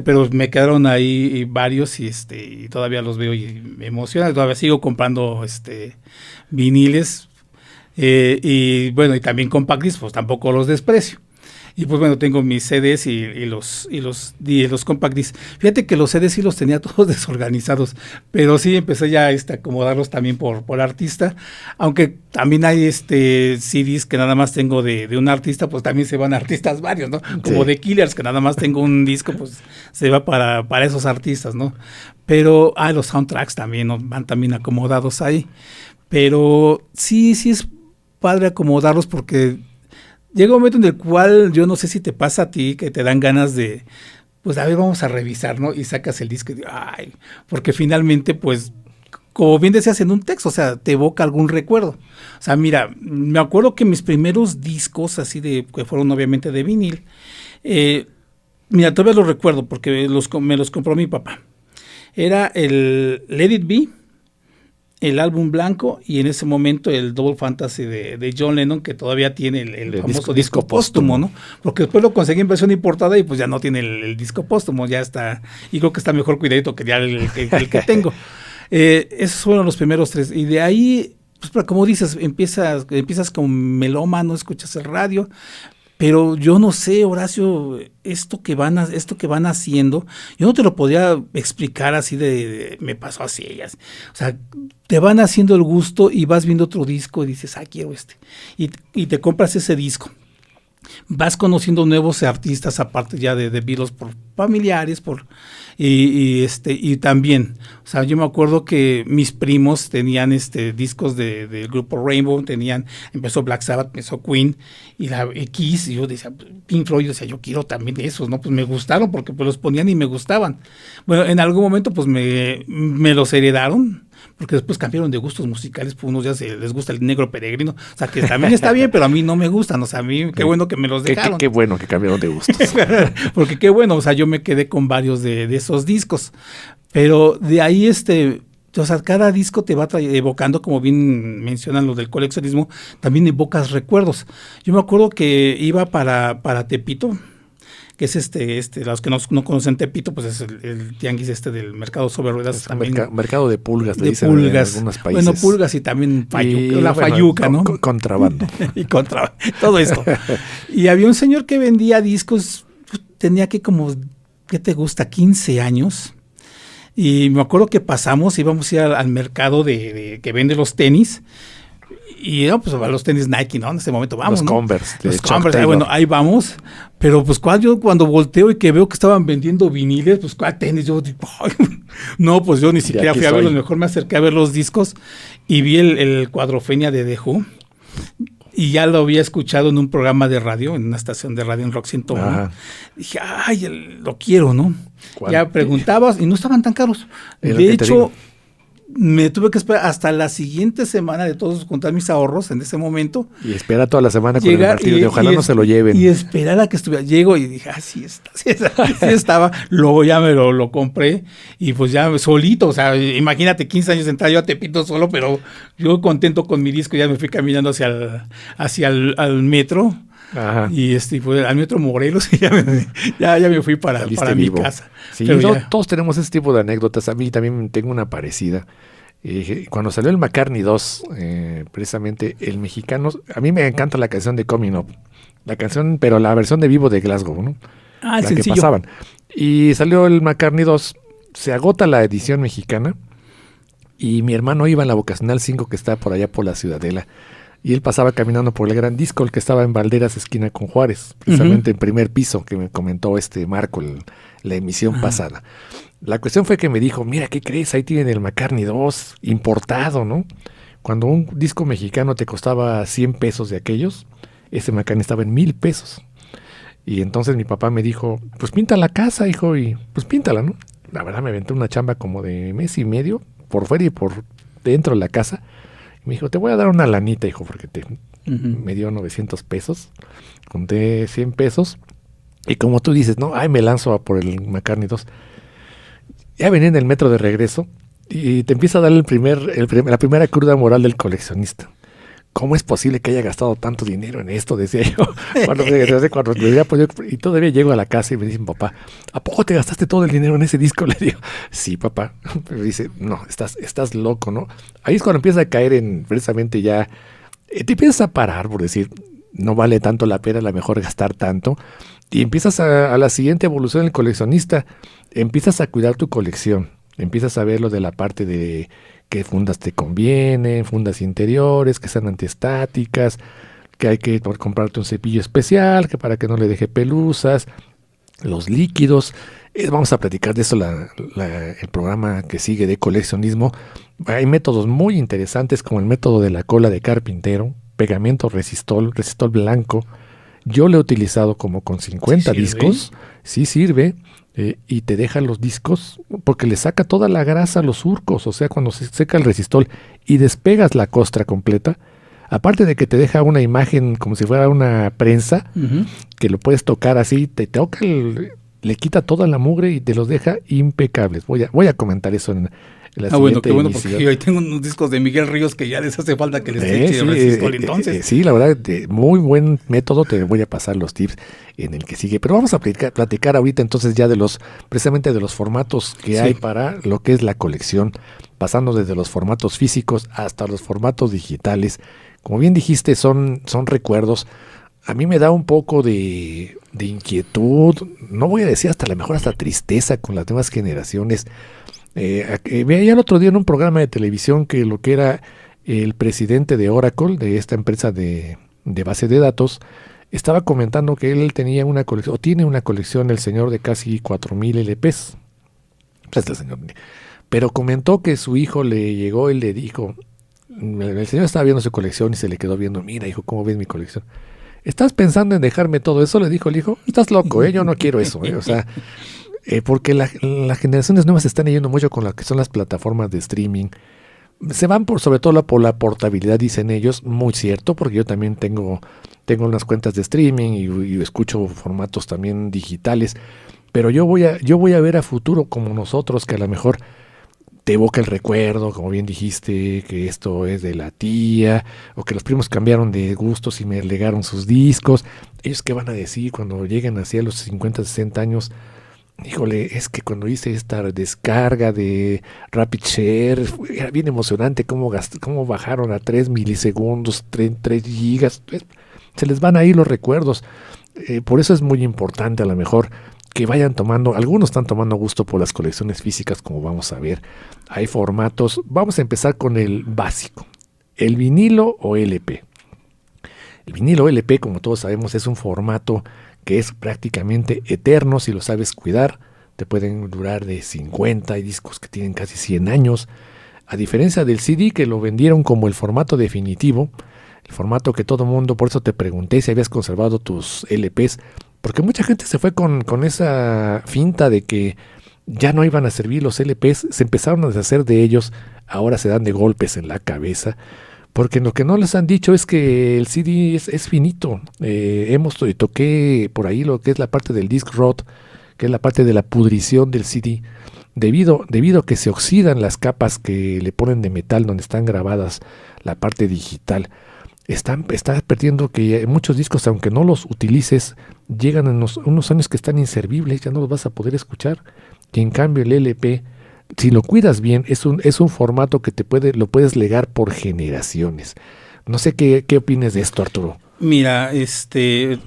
pero me quedaron ahí varios y todavía los veo y me emociona. Todavía sigo comprando viniles y bueno, y también compact disc, pues tampoco los desprecio. Y pues bueno, tengo mis CDs y los compact disc. Fíjate que los CDs sí los tenía todos desorganizados, pero sí empecé ya a acomodarlos también por artista, aunque también hay CDs que nada más tengo de un artista, pues también se van a artistas varios, ¿no? Como de Killers, que nada más tengo un disco, pues se va para esos artistas, ¿no? Pero los soundtracks también, ¿no? Van también acomodados ahí. Pero sí es padre acomodarlos porque llega un momento en el cual, yo no sé si te pasa a ti, que te dan ganas de, pues a ver, vamos a revisar, ¿no? Y sacas el disco y porque finalmente, pues, como bien decías en un texto, o sea, te evoca algún recuerdo. O sea, mira, me acuerdo que mis primeros discos, así que fueron obviamente de vinil, mira, todavía los recuerdo porque me los compró mi papá. Era el Let It Be, el álbum blanco y en ese momento el Double Fantasy de John Lennon, que todavía tiene el famoso disco póstumo, ¿no? Porque después lo conseguí en versión importada y pues ya no tiene el disco póstumo, ya está, y creo que está mejor cuidadito que ya el que tengo. Esos fueron los primeros 3, y de ahí, pues como dices, empiezas como melómano, escuchas el radio. Pero yo no sé, Horacio, esto que van haciendo, yo no te lo podía explicar así me pasó así ellas. O sea, te van haciendo el gusto y vas viendo otro disco y dices, quiero este. Y te compras ese disco. Vas conociendo nuevos artistas, aparte ya de Beatles, por familiares, y también, o sea, yo me acuerdo que mis primos tenían discos del grupo Rainbow, empezó Black Sabbath, empezó Queen y Kiss, y yo decía, Pink Floyd, yo decía, yo quiero también de esos, ¿no? Pues me gustaron porque pues los ponían y me gustaban. Bueno, en algún momento pues me los heredaron, porque después cambiaron de gustos musicales, pues unos ya les gusta el Negro Peregrino, o sea, que también está bien, pero a mí no me gustan, o sea, a mí qué bueno que me los dejaron. Qué bueno que cambiaron de gustos. Porque qué bueno, o sea, yo me quedé con varios de esos discos, pero de ahí o sea, cada disco te va evocando, como bien mencionan los del coleccionismo, también evocas recuerdos. Yo me acuerdo que iba para Tepito, que es los que no conocen Tepito, pues es el tianguis del mercado sobre ruedas. Es también mercado de pulgas, le dicen en algunos países. Bueno, pulgas y también fayuca, ¿no? Contrabando. Y contrabando, todo esto. Y había un señor que vendía discos, tenía que como, ¿qué te gusta? 15 años. Y me acuerdo que íbamos a ir al mercado que vende los tenis. Y no, pues a los tenis Nike, ¿no? En ese momento vamos, los Converse. Los Converse, bueno, ahí vamos. Pero pues cuando volteo y que veo que estaban vendiendo viniles, pues ¿cuál tenis? Yo digo, no, pues yo ni siquiera fui a verlos, mejor me acerqué a ver los discos y vi el Cuadrofenia de The Who. Y ya lo había escuchado en un programa de radio, en una estación de radio en Rock 101. Ajá. Dije, lo quiero, ¿no? ¿Cuál? Ya preguntabas y no estaban tan caros. De hecho, me tuve que esperar hasta la siguiente semana de todos juntar mis ahorros en ese momento. Y espera toda la semana con el martillo de ojalá no se lo lleven. Y esperar a que estuviera. Llego y dije, sí estaba. Luego ya me lo compré y pues ya solito, o sea, imagínate 15 años entrar yo a Tepito solo, pero yo contento con mi disco, ya me fui caminando hacia el metro. Ajá. Y fue al metro Morelos y ya me fui para mi casa. Sí, todos tenemos ese tipo de anécdotas. A mí también tengo una parecida. Cuando salió el McCartney 2, precisamente el mexicano, a mí me encanta la canción de Coming Up, la canción, pero la versión de vivo de Glasgow, ¿no? La sencillo. Que pasaban. Y salió el McCartney 2, se agota la edición mexicana y mi hermano iba en la Vocacional 5 que está por allá por la Ciudadela. Y él pasaba caminando por el Gran Disco, el que estaba en Valderas, esquina con Juárez, precisamente en primer piso, que me comentó Marco la emisión pasada. La cuestión fue que me dijo, mira, ¿qué crees? Ahí tienen el McCartney 2 importado, ¿no? Cuando un disco mexicano te costaba 100 pesos de aquellos, ese McCartney estaba en 1,000 pesos. Y entonces mi papá me dijo, pues pinta la casa, hijo, y pues píntala, ¿no? La verdad me aventé una chamba como de mes y medio, por fuera y por dentro de la casa. Me dijo, te voy a dar una lanita, hijo, porque me dio 900 pesos. Conté 100 pesos. Y como tú dices, ¿no? Me lanzo a por el McCartney 2. Ya venía en el metro de regreso y te empieza a dar la primera cruda moral del coleccionista. ¿Cómo es posible que haya gastado tanto dinero en esto? Decía yo. Y todavía llego a la casa y me dice papá, ¿a poco te gastaste todo el dinero en ese disco? Le digo, sí, papá. Pero dice, no, estás loco, ¿no? Ahí es cuando empieza a caer precisamente ya, te empiezas a parar por decir, no vale tanto la pena, a lo mejor gastar tanto. Y empiezas a la siguiente evolución del coleccionista, empiezas a cuidar tu colección, empiezas a ver lo de la parte de qué fundas te convienen, fundas interiores, que sean antiestáticas, que hay que comprarte un cepillo especial, que para que no le deje pelusas, los líquidos. Vamos a platicar de eso el programa que sigue de coleccionismo. Hay métodos muy interesantes como el método de la cola de carpintero, pegamento resistol blanco. Yo lo he utilizado como con 50 discos, sí sirve, y te deja los discos porque le saca toda la grasa a los surcos, o sea, cuando se seca el resistol y despegas la costra completa, aparte de que te deja una imagen como si fuera una prensa, que lo puedes tocar así, te toca le quita toda la mugre y te los deja impecables. Voy a comentar eso Bueno, qué bueno, porque yo ahí tengo unos discos de Miguel Ríos que ya les hace falta que les eche resistor, entonces. Sí, la verdad, muy buen método, te voy a pasar los tips en el que sigue. Pero vamos a platicar ahorita entonces ya precisamente de los formatos que hay para lo que es la colección, pasando desde los formatos físicos hasta los formatos digitales. Como bien dijiste, son recuerdos. A mí me da un poco de inquietud, no voy a decir hasta a lo mejor hasta tristeza con las nuevas generaciones. Veía el otro día en un programa de televisión que lo que era el presidente de Oracle, de esta empresa de base de datos, estaba comentando que él tenía una colección, o tiene una colección, el señor, de casi 4,000 LPs. Pues el señor, pero comentó que su hijo le llegó y le dijo, el señor estaba viendo su colección y se le quedó viendo, mira hijo, ¿cómo ves mi colección? ¿Estás pensando en dejarme todo eso? Le dijo el hijo. Estás loco, yo no quiero eso. O sea, porque las generaciones nuevas se están yendo mucho con lo que son las plataformas de streaming. Se van sobre todo por la portabilidad, dicen ellos. Muy cierto, porque yo también tengo unas cuentas de streaming y escucho formatos también digitales. Pero yo voy a ver a futuro como nosotros, que a lo mejor te evoca el recuerdo, como bien dijiste, que esto es de la tía, o que los primos cambiaron de gustos y me legaron sus discos. ¿Ellos qué van a decir cuando lleguen hacia los 50, 60 años? Híjole, es que cuando hice esta descarga de Rapid Share, era bien emocionante cómo bajaron a 3 milisegundos, 3 gigas. Se les van a ir los recuerdos. Por eso es muy importante a lo mejor que vayan tomando, algunos están tomando gusto por las colecciones físicas, como vamos a ver. Hay formatos, vamos a empezar con el básico, el vinilo o LP. El vinilo o LP, como todos sabemos, es un formato que es prácticamente eterno si lo sabes cuidar. Te pueden durar de 50, hay discos que tienen casi 100 años. A diferencia del CD, que lo vendieron como el formato definitivo, el formato que todo mundo, por eso te pregunté si habías conservado tus LPs, porque mucha gente se fue con esa finta de que ya no iban a servir los LPs, se empezaron a deshacer de ellos, ahora se dan de golpes en la cabeza, porque lo que no les han dicho es que el CD es finito. Toqué por ahí lo que es la parte del disc rot, que es la parte de la pudrición del CD, debido a que se oxidan las capas que le ponen de metal donde están grabadas la parte digital. Está perdiendo que muchos discos, aunque no los utilices, llegan en unos años que están inservibles, ya no los vas a poder escuchar. Y en cambio el LP, si lo cuidas bien, es un formato que lo puedes legar por generaciones. No sé qué opines de esto, Arturo. Mira,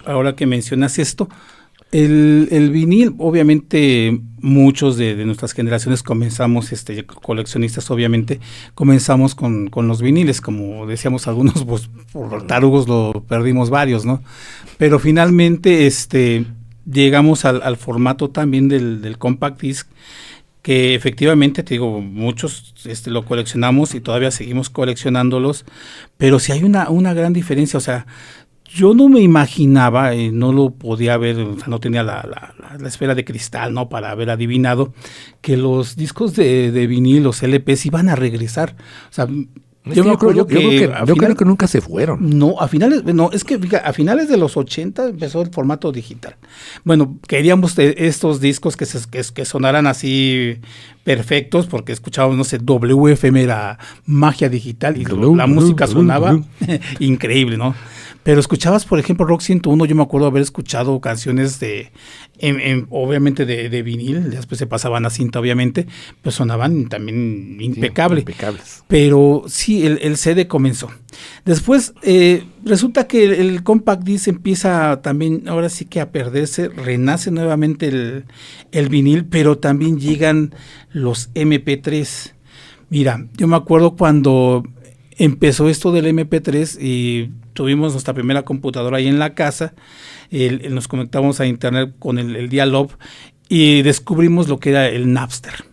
ahora que mencionas esto, el vinil, obviamente muchos de nuestras generaciones comenzamos, coleccionistas obviamente, comenzamos con los viniles, como decíamos algunos, pues por tarugos lo perdimos varios, ¿no? Pero finalmente llegamos al formato también del compact disc, que efectivamente, te digo, muchos lo coleccionamos y todavía seguimos coleccionándolos, pero sí hay una gran diferencia, o sea, yo no me imaginaba, no lo podía ver, o sea, no tenía la esfera de cristal, ¿no?, para haber adivinado que los discos de vinil, los LPs, iban a regresar. O sea, yo creo que nunca se fueron. No, a finales de los 80 empezó el formato digital. Bueno, queríamos estos discos que sonaran así perfectos, porque escuchábamos, no sé, WFM era magia digital y la música sonaba increíble, ¿no? Pero escuchabas, por ejemplo, Rock 101, yo me acuerdo haber escuchado canciones obviamente de vinil, después se pasaban a cinta, obviamente, pues sonaban también impecables. Pero sí, el CD comenzó. Después, resulta que el compact disc empieza también, ahora sí que a perderse, renace nuevamente el vinil, pero también llegan los MP3. Mira, yo me acuerdo cuando empezó esto del MP3 y tuvimos nuestra primera computadora ahí en la casa, nos conectamos a internet con el dial-up y descubrimos lo que era el Napster.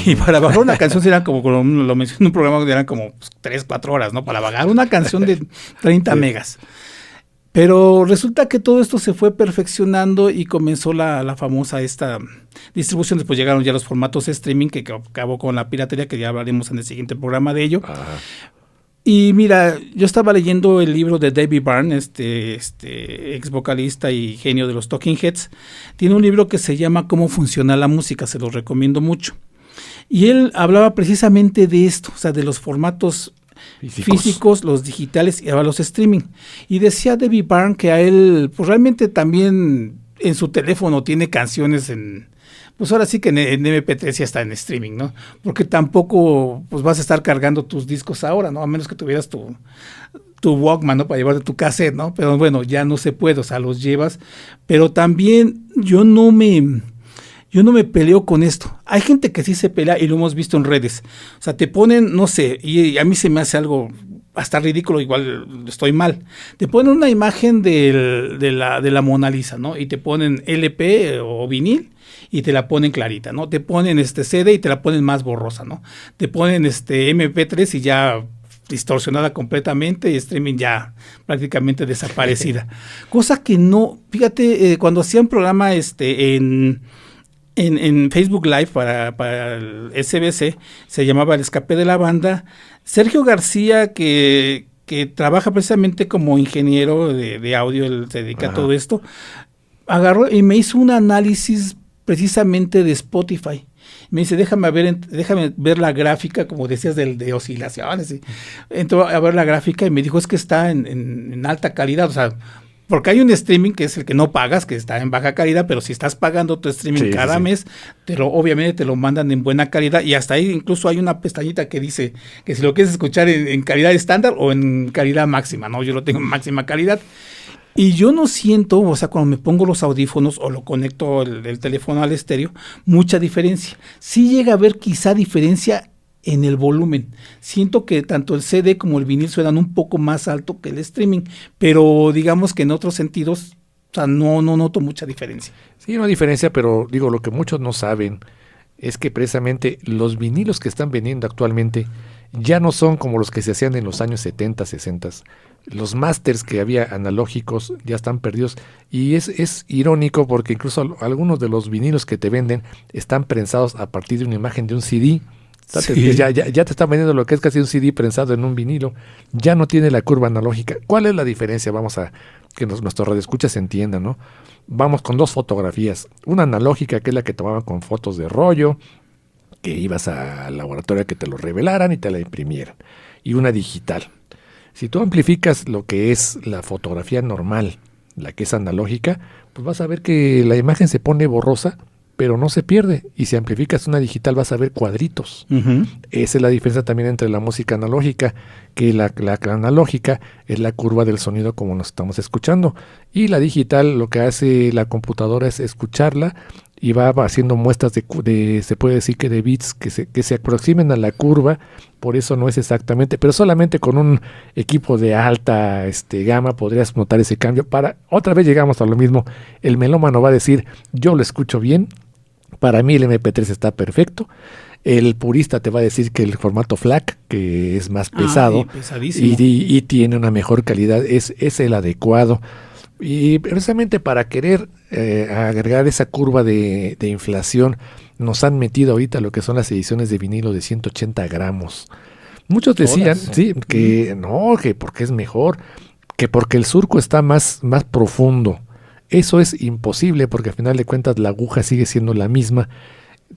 Y para bajar una canción eran como lo mencioné en un programa, eran como 3-4 horas, ¿no? Para bajar una canción de 30 megas. Pero resulta que todo esto se fue perfeccionando y comenzó la famosa esta distribución. Después llegaron ya los formatos streaming, que acabó con la piratería, que ya hablaremos en el siguiente programa de ello. Ajá. Y mira, yo estaba leyendo el libro de David Byrne, ex vocalista y genio de los Talking Heads. Tiene un libro que se llama Cómo funciona la música, se los recomiendo mucho. Y él hablaba precisamente de esto, o sea, de los formatos físicos, los digitales y ahora los streaming. Y decía David Byrne que a él, pues realmente también en su teléfono tiene canciones pues ahora sí que en MP3 ya está en streaming, ¿no? Porque tampoco pues vas a estar cargando tus discos ahora, ¿no? A menos que tuvieras tu Walkman, ¿no? Para llevarte tu cassette, ¿no? Pero bueno, ya no se puede, o sea, los llevas. Pero también yo no me peleo con esto. Hay gente que sí se pelea y lo hemos visto en redes. O sea, te ponen, no sé, y a mí se me hace algo hasta ridículo, igual estoy mal. Te ponen una imagen de la Mona Lisa, ¿no? Y te ponen LP o vinil y te la ponen clarita, ¿no? Te ponen CD y te la ponen más borrosa, ¿no? Te ponen MP3 y ya distorsionada completamente y streaming ya prácticamente desaparecida. Cosa que no, fíjate, cuando hacían programa en Facebook Live para el SBC, se llamaba El Escape de la Banda. Sergio García, que trabaja precisamente como ingeniero de audio, él se dedica a todo esto, agarró y me hizo un análisis precisamente de Spotify. Me dice, déjame ver la gráfica, como decías, de oscilaciones. ¿Sí? Entró a ver la gráfica y me dijo, es que está en alta calidad, o sea, porque hay un streaming que es el que no pagas, que está en baja calidad, pero si estás pagando tu streaming cada mes, obviamente te lo mandan en buena calidad, y hasta ahí incluso hay una pestañita que dice que si lo quieres escuchar en calidad estándar o en calidad máxima, ¿no? Yo lo tengo en máxima calidad. Y yo no siento, o sea, cuando me pongo los audífonos o lo conecto el teléfono al estéreo, mucha diferencia. Sí llega a haber quizá diferencia en el volumen. Siento que tanto el CD como el vinil suenan un poco más alto que el streaming, pero digamos que en otros sentidos, o sea, no noto mucha diferencia. Sí, no hay diferencia, pero digo, lo que muchos no saben es que precisamente los vinilos que están vendiendo actualmente ya no son como los que se hacían en los años 70, 60. Los masters que había analógicos ya están perdidos, y es irónico porque incluso algunos de los vinilos que te venden están prensados a partir de una imagen de un CD. Sí. Ya te están vendiendo lo que es casi un CD prensado en un vinilo. Ya no tiene la curva analógica. ¿Cuál es la diferencia? Vamos a que nuestros radioescuchas entiendan, ¿no? Vamos con dos fotografías. Una analógica, que es la que tomaban con fotos de rollo, que ibas al laboratorio a que te lo revelaran y te la imprimieran. Y una digital. Si tú amplificas lo que es la fotografía normal, la que es analógica, pues vas a ver que la imagen se pone borrosa, pero no se pierde. Y si amplificas una digital vas a ver cuadritos. Uh-huh. Esa es la diferencia también entre la música analógica, que la analógica es la curva del sonido como nos estamos escuchando. Y la digital, lo que hace la computadora es escucharla y va haciendo muestras se puede decir que de bits que se aproximen a la curva. Por eso no es exactamente, pero solamente con un equipo de alta gama podrías notar ese cambio. Otra vez llegamos a lo mismo. El melómano va a decir, yo lo escucho bien, para mí el MP3 está perfecto. El purista te va a decir que el formato FLAC, que es más pesado y tiene una mejor calidad, es el adecuado. Y precisamente para querer agregar esa curva de inflación, nos han metido ahorita lo que son las ediciones de vinilo de 180 gramos. Muchos decían, que no, que porque es mejor, que porque el surco está más profundo. Eso es imposible, porque al final de cuentas la aguja sigue siendo la misma.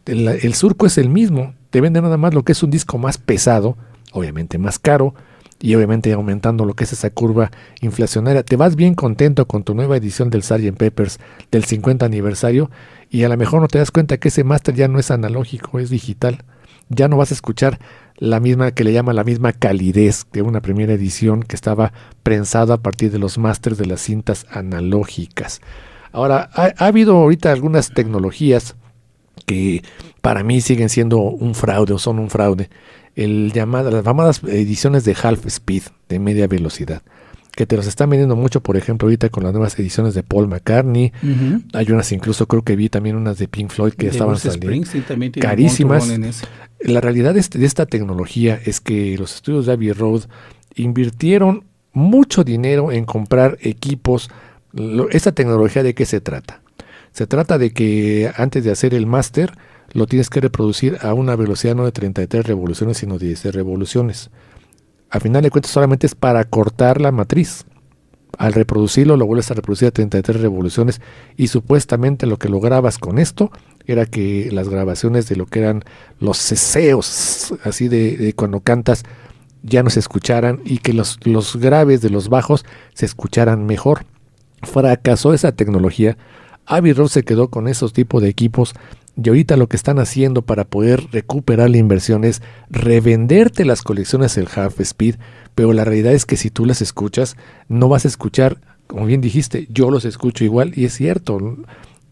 El surco es el mismo. Te venden nada más lo que es un disco más pesado, obviamente más caro, y obviamente aumentando lo que es esa curva inflacionaria. Te vas bien contento con tu nueva edición del Sgt. Pepper's del 50 aniversario, y a lo mejor no te das cuenta que ese máster ya no es analógico, es digital. Ya no vas a escuchar la misma, que le llama la misma calidez de una primera edición que estaba prensada a partir de los másters de las cintas analógicas. Ahora, ha habido ahorita algunas tecnologías que para mí siguen siendo un fraude o son un fraude. Las llamadas ediciones de half speed, de media velocidad, que te los están vendiendo mucho, por ejemplo, ahorita con las nuevas ediciones de Paul McCartney. Uh-huh. Hay unas, incluso creo que vi también unas de Pink Floyd que estaban saliendo carísimas. La realidad de esta tecnología es que los estudios de Abbey Road invirtieron mucho dinero en comprar equipos. ¿Esta tecnología de qué se trata? Se trata de que antes de hacer el máster lo tienes que reproducir a una velocidad no de 33 revoluciones, sino de 16 revoluciones. Al final de cuentas solamente es para cortar la matriz. Al reproducirlo lo vuelves a reproducir a 33 revoluciones, y supuestamente lo que lograbas con esto era que las grabaciones de lo que eran los ceseos, así de cuando cantas, ya no se escucharan y que los graves de los bajos se escucharan mejor. Fracasó esa tecnología. Abbey Road se quedó con esos tipos de equipos y ahorita lo que están haciendo para poder recuperar la inversión es revenderte las colecciones del half speed, pero la realidad es que si tú las escuchas, no vas a escuchar, como bien dijiste, yo los escucho igual y es cierto,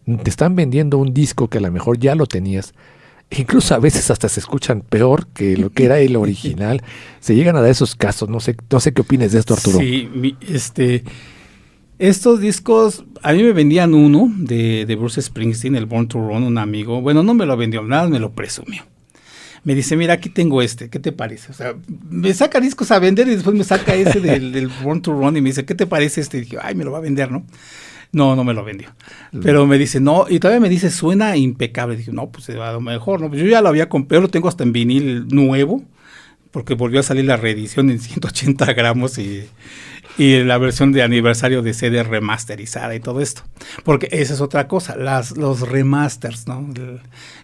te están vendiendo un disco que a lo mejor ya lo tenías. Incluso a veces hasta se escuchan peor que lo que era el original. Se llegan a dar esos casos. No sé qué opines de esto, Arturo. Sí, estos discos, a mí me vendían uno de Bruce Springsteen, el Born to Run, un amigo. Bueno, no me lo vendió, nada, me lo presumió. Me dice, mira, aquí tengo ¿qué te parece? O sea, me saca discos a vender y después me saca ese del Born to Run y me dice, ¿qué te parece Y dije, ay, me lo va a vender, ¿no? No me lo vendió. Pero me dice, no, y todavía me dice, suena impecable. Dije, no, pues a lo mejor, ¿no? Pues yo ya lo había comprado, lo tengo hasta en vinil nuevo, porque volvió a salir la reedición en 180 gramos y la versión de aniversario de CD remasterizada y todo esto. Porque esa es otra cosa, los remasters, ¿no?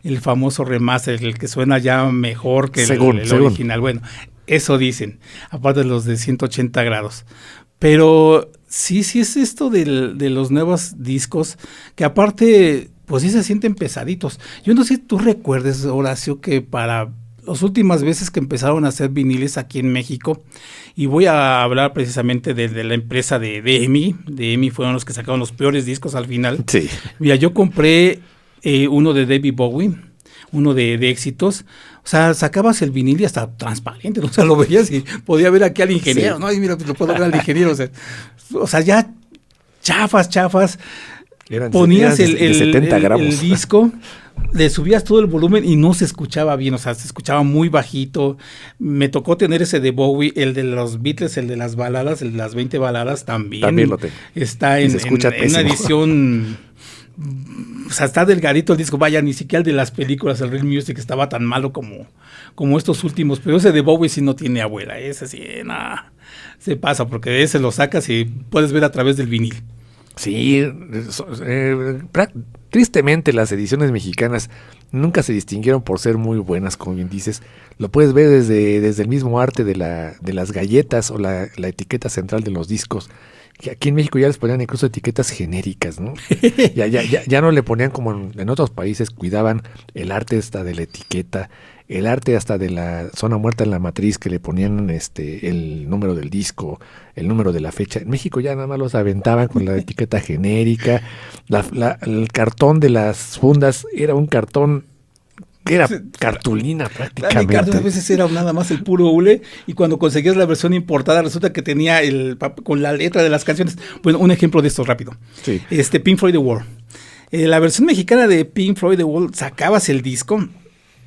El famoso remaster, el que suena ya mejor que el original. Bueno, eso dicen, aparte de los de 180 grados. Pero sí es esto de los nuevos discos, que aparte, pues sí se sienten pesaditos. Yo no sé si tú recuerdes, Horacio, que para las últimas veces que empezaron a hacer viniles aquí en México, y voy a hablar precisamente de la empresa de EMI fueron los que sacaron los peores discos al final. Sí. Mira, yo compré uno de David Bowie, uno de éxitos. O sea, sacabas el vinil y hasta transparente, ¿no? O sea, lo veías y podía ver aquí al ingeniero, sí. ¿No? Y mira, pues lo puedo ver al ingeniero. O sea, ya chafas. Ponías el disco, le subías todo el volumen y no se escuchaba bien, o sea, se escuchaba muy bajito. Me tocó tener ese de Bowie, el de los Beatles, el de las baladas, el de las 20 baladas también. También lo tengo. Está en una edición... O sea, está delgadito el disco, vaya, ni siquiera el de las películas, el Real Music estaba tan malo como estos últimos, pero ese de Bowie sí no tiene abuela, ese sí, nada, se pasa, porque ese lo sacas y puedes ver a través del vinil. Sí, tristemente las ediciones mexicanas nunca se distinguieron por ser muy buenas, como bien dices. Lo puedes ver desde el mismo arte de las galletas o la etiqueta central de los discos. Que aquí en México ya les ponían incluso etiquetas genéricas, ¿no? ya no le ponían como en otros países, cuidaban el arte hasta de la etiqueta, el arte hasta de la zona muerta en la matriz, que le ponían el número del disco, el número de la fecha. En México ya nada más los aventaban con la etiqueta genérica. El cartón de las fundas era un cartón que era cartulina prácticamente. A veces era nada más el puro hule, y cuando conseguías la versión importada resulta que tenía con la letra de las canciones. Bueno, un ejemplo de esto rápido. Sí. Pink Floyd The Wall. La versión mexicana de Pink Floyd The Wall, sacabas el disco,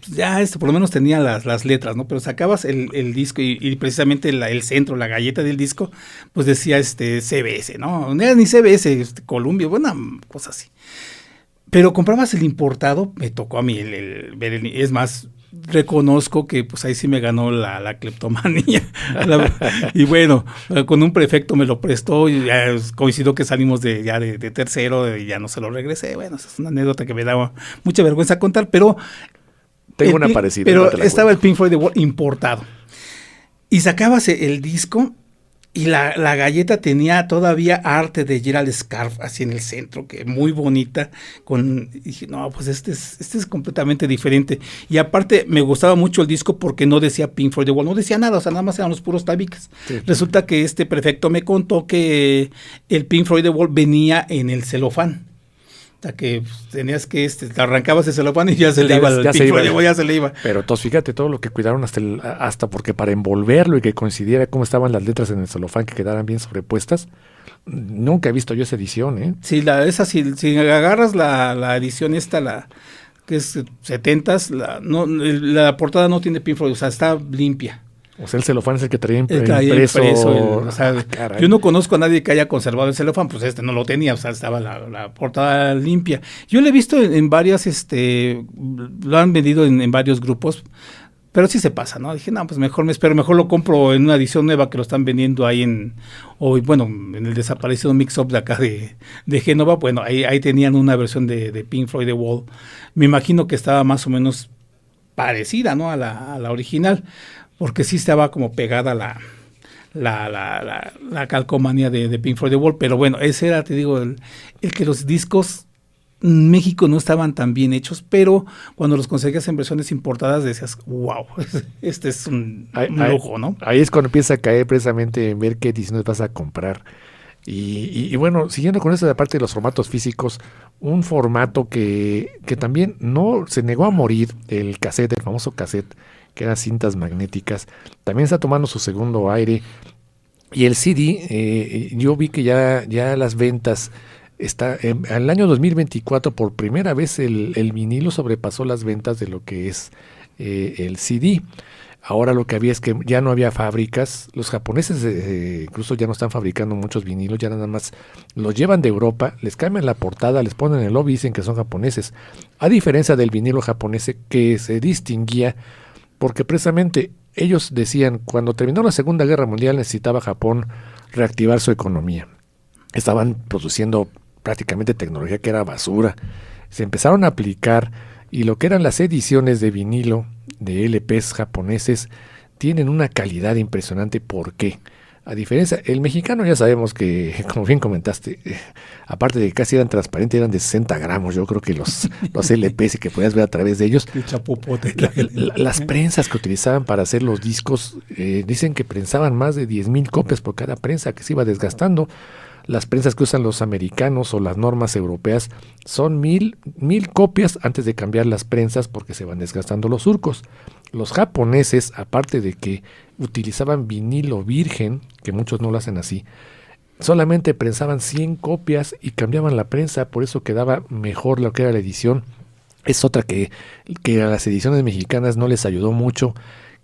ya por lo menos tenía las letras, ¿no? Pero sacabas el disco y precisamente el centro, la galleta del disco, pues decía CBS, ¿no? No era ni CBS, Columbia, una cosa así. Pero comprabas el importado, me tocó a mí es más, reconozco que pues ahí sí me ganó la cleptomanía. Y bueno, con un prefecto me lo prestó y ya coincidió que salimos de tercero y ya no se lo regresé. Bueno, esa es una anécdota que me daba mucha vergüenza contar, pero... Tengo una parecida. Pero estaba el Pink Floyd The Wall importado. Y sacabas el disco y la galleta tenía todavía arte de Gerald Scarfe así en el centro, que muy bonita. Y dije, no, pues este es completamente diferente. Y aparte me gustaba mucho el disco porque no decía Pink Floyd The Wall, no decía nada, o sea, nada más eran los puros tabiques. Sí. Resulta que este prefecto me contó que el Pink Floyd The Wall venía en el celofán. Que tenías que te arrancabas el celofán y ya se le iba el Pink Floyd, ya se le iba. Pero entonces fíjate todo lo que cuidaron hasta porque para envolverlo y que coincidiera cómo estaban las letras en el celofán, que quedaran bien sobrepuestas. Nunca he visto yo esa edición, ¿eh? Sí, si agarras la edición que es 70s, la portada no tiene Pink Floyd, o sea, está limpia. O sea, el celofán es el que traía impreso. O sea, yo no conozco a nadie que haya conservado el celofán, pues no lo tenía, o sea, estaba la portada limpia. Yo lo he visto en varias, lo han vendido en varios grupos, pero sí se pasa, ¿no? Dije, no, pues mejor me espero, mejor lo compro en una edición nueva que lo están vendiendo ahí en el desaparecido Mix-Up de acá de Génova. Bueno, ahí tenían una versión de Pink Floyd The Wall. Me imagino que estaba más o menos parecida, ¿no? A la original, porque sí estaba como pegada la calcomanía de Pink Floyd The Wall, pero bueno, ese era, te digo, el que los discos en México no estaban tan bien hechos, pero cuando los conseguías en versiones importadas decías, wow, este es un lujo, ¿no? Ahí es cuando empieza a caer precisamente en ver qué ediciones vas a comprar. Y bueno, siguiendo con esta parte de los formatos físicos, un formato que también no se negó a morir, el cassette, el famoso cassette, que eran cintas magnéticas, también está tomando su segundo aire. Y el CD, yo vi que ya las ventas, en el año 2024 por primera vez el vinilo sobrepasó las ventas de lo que es el CD. Ahora lo que había es que ya no había fábricas, los japoneses incluso ya no están fabricando muchos vinilos, ya nada más los llevan de Europa, les cambian la portada, les ponen el logo y dicen que son japoneses, a diferencia del vinilo japonés que se distinguía porque precisamente ellos decían, cuando terminó la Segunda Guerra Mundial necesitaba Japón reactivar su economía, estaban produciendo prácticamente tecnología que era basura, se empezaron a aplicar y lo que eran las ediciones de vinilo de LPs japoneses tienen una calidad impresionante. ¿Por qué? A diferencia, el mexicano ya sabemos que, como bien comentaste, aparte de que casi eran transparentes, eran de 60 gramos, yo creo que los LPs y que podías ver a través de ellos. Las prensas que utilizaban para hacer los discos, dicen que prensaban más de 10,000 copias por cada prensa que se iba desgastando. Las prensas que usan los americanos o las normas europeas son 1,000 copias antes de cambiar las prensas porque se van desgastando los surcos. Los japoneses, aparte de que utilizaban vinilo virgen, que muchos no lo hacen así, solamente prensaban 100 copias y cambiaban la prensa, por eso quedaba mejor lo que era la edición. Es otra que a las ediciones mexicanas no les ayudó mucho,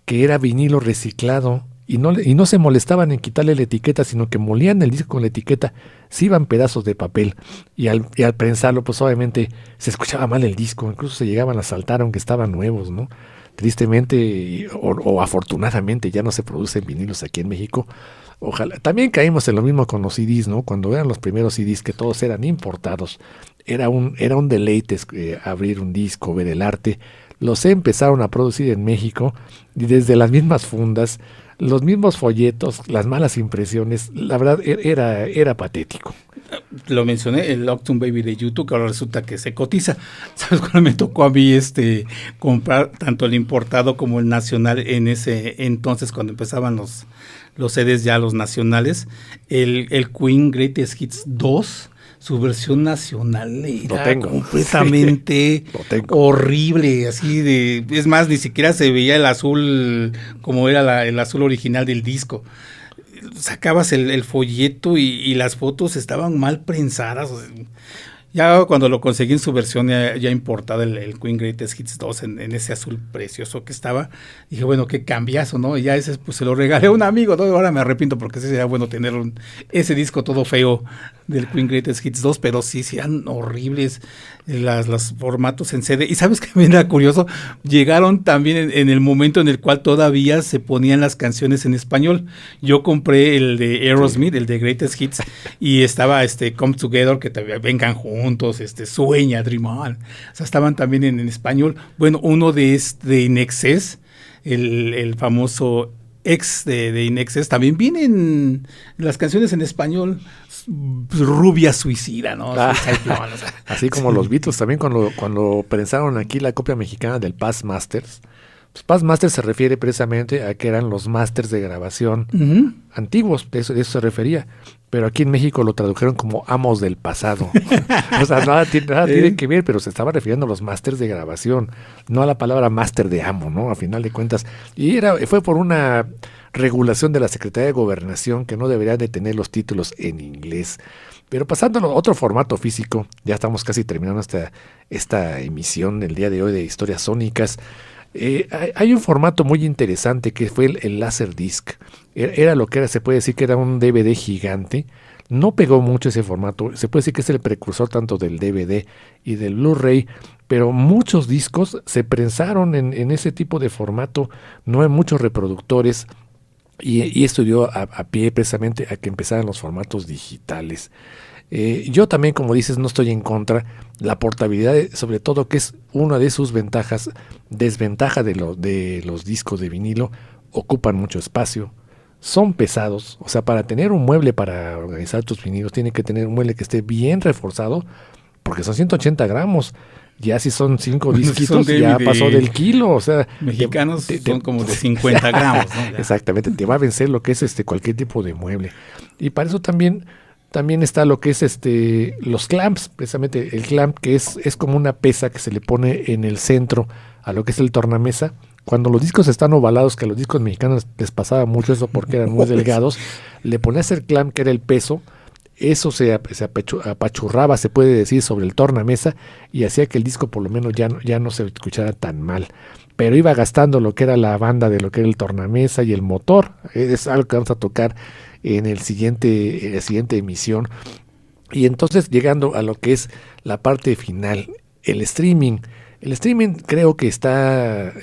que era vinilo reciclado. Y no se molestaban en quitarle la etiqueta, sino que molían el disco con la etiqueta, se iban pedazos de papel, y al prensarlo, pues obviamente se escuchaba mal el disco, incluso se llegaban a saltar aunque estaban nuevos, ¿no? Tristemente o afortunadamente ya no se producen vinilos aquí en México. Ojalá. También caímos en lo mismo con los CDs, ¿no? Cuando eran los primeros CDs que todos eran importados, era un deleite abrir un disco, ver el arte. Los empezaron a producir en México y desde las mismas fundas, los mismos folletos, las malas impresiones, la verdad era patético. Lo mencioné, el Octung Baby de YouTube, que ahora resulta que se cotiza. ¿Sabes cuándo me tocó a mí comprar tanto el importado como el nacional en ese entonces, cuando empezaban los CDs ya los nacionales? El Queen Greatest Hits 2, su versión nacional era completamente horrible, así es más, ni siquiera se veía el azul como era el azul original del disco. Sacabas el folleto y las fotos estaban mal prensadas. Ya cuando lo conseguí en su versión ya importada, el Queen Greatest Hits 2 en ese azul precioso que estaba, dije, bueno, qué cambiazo, ¿no? Y ya ese pues se lo regalé a un amigo, ¿no? Ahora me arrepiento porque sí sería bueno tener ese disco todo feo del Queen Greatest Hits 2, pero sí eran horribles los formatos en CD. Y sabes que me era curioso, llegaron también en el momento en el cual todavía se ponían las canciones en español. Yo compré el de Aerosmith, el de Greatest Hits, y estaba Come Together, que vengan juntos, Sueña, Dream On. O sea, estaban también en español. Bueno, uno de In Excess, el famoso ex de In Excess, también vienen las canciones en español. Rubia suicida, ¿no? Así como los Beatles también cuando prensaron aquí la copia mexicana del Past Masters. Pues Past Masters se refiere precisamente a que eran los masters de grabación antiguos, de eso se refería. Pero aquí en México lo tradujeron como amos del pasado. O sea, nada tiene que ver, pero se estaba refiriendo a los masters de grabación, no a la palabra máster de amo, ¿no? A final de cuentas. Y fue por una regulación de la Secretaría de Gobernación que no deberían de tener los títulos en inglés. Pero pasando a otro formato físico, ya estamos casi terminando esta emisión del día de hoy de Historias Sónicas. Hay un formato muy interesante que fue el Laserdisc. Era lo que era, se puede decir que era un DVD gigante. No pegó mucho ese formato, se puede decir que es el precursor tanto del DVD y del Blu-ray, pero muchos discos se prensaron en ese tipo de formato, no hay muchos reproductores, y esto dio a pie precisamente a que empezaran los formatos digitales. Yo también, como dices, no estoy en contra. La portabilidad, sobre todo, que es una de sus ventajas, desventaja de los discos de vinilo, ocupan mucho espacio, son pesados. O sea, para tener un mueble para organizar tus vinilos, tiene que tener un mueble que esté bien reforzado, porque son 180 gramos. Ya si son 5 disquitos, ya pasó del kilo. O sea, mexicanos son como de 50 gramos, ¿no? Exactamente, te va a vencer lo que es cualquier tipo de mueble. Y para eso también está lo que es los clamps, precisamente el clamp, que es como una pesa que se le pone en el centro a lo que es el tornamesa. Cuando los discos están ovalados, que a los discos mexicanos les pasaba mucho eso porque eran muy delgados, le ponías el clamp, que era el peso, eso se apachurraba, se puede decir, sobre el tornamesa, y hacía que el disco por lo menos ya no se escuchara tan mal. Pero iba gastando lo que era la banda de lo que era el tornamesa y el motor. Es algo que vamos a tocar en la siguiente emisión. Y entonces, llegando a lo que es la parte final, el streaming. El streaming creo que está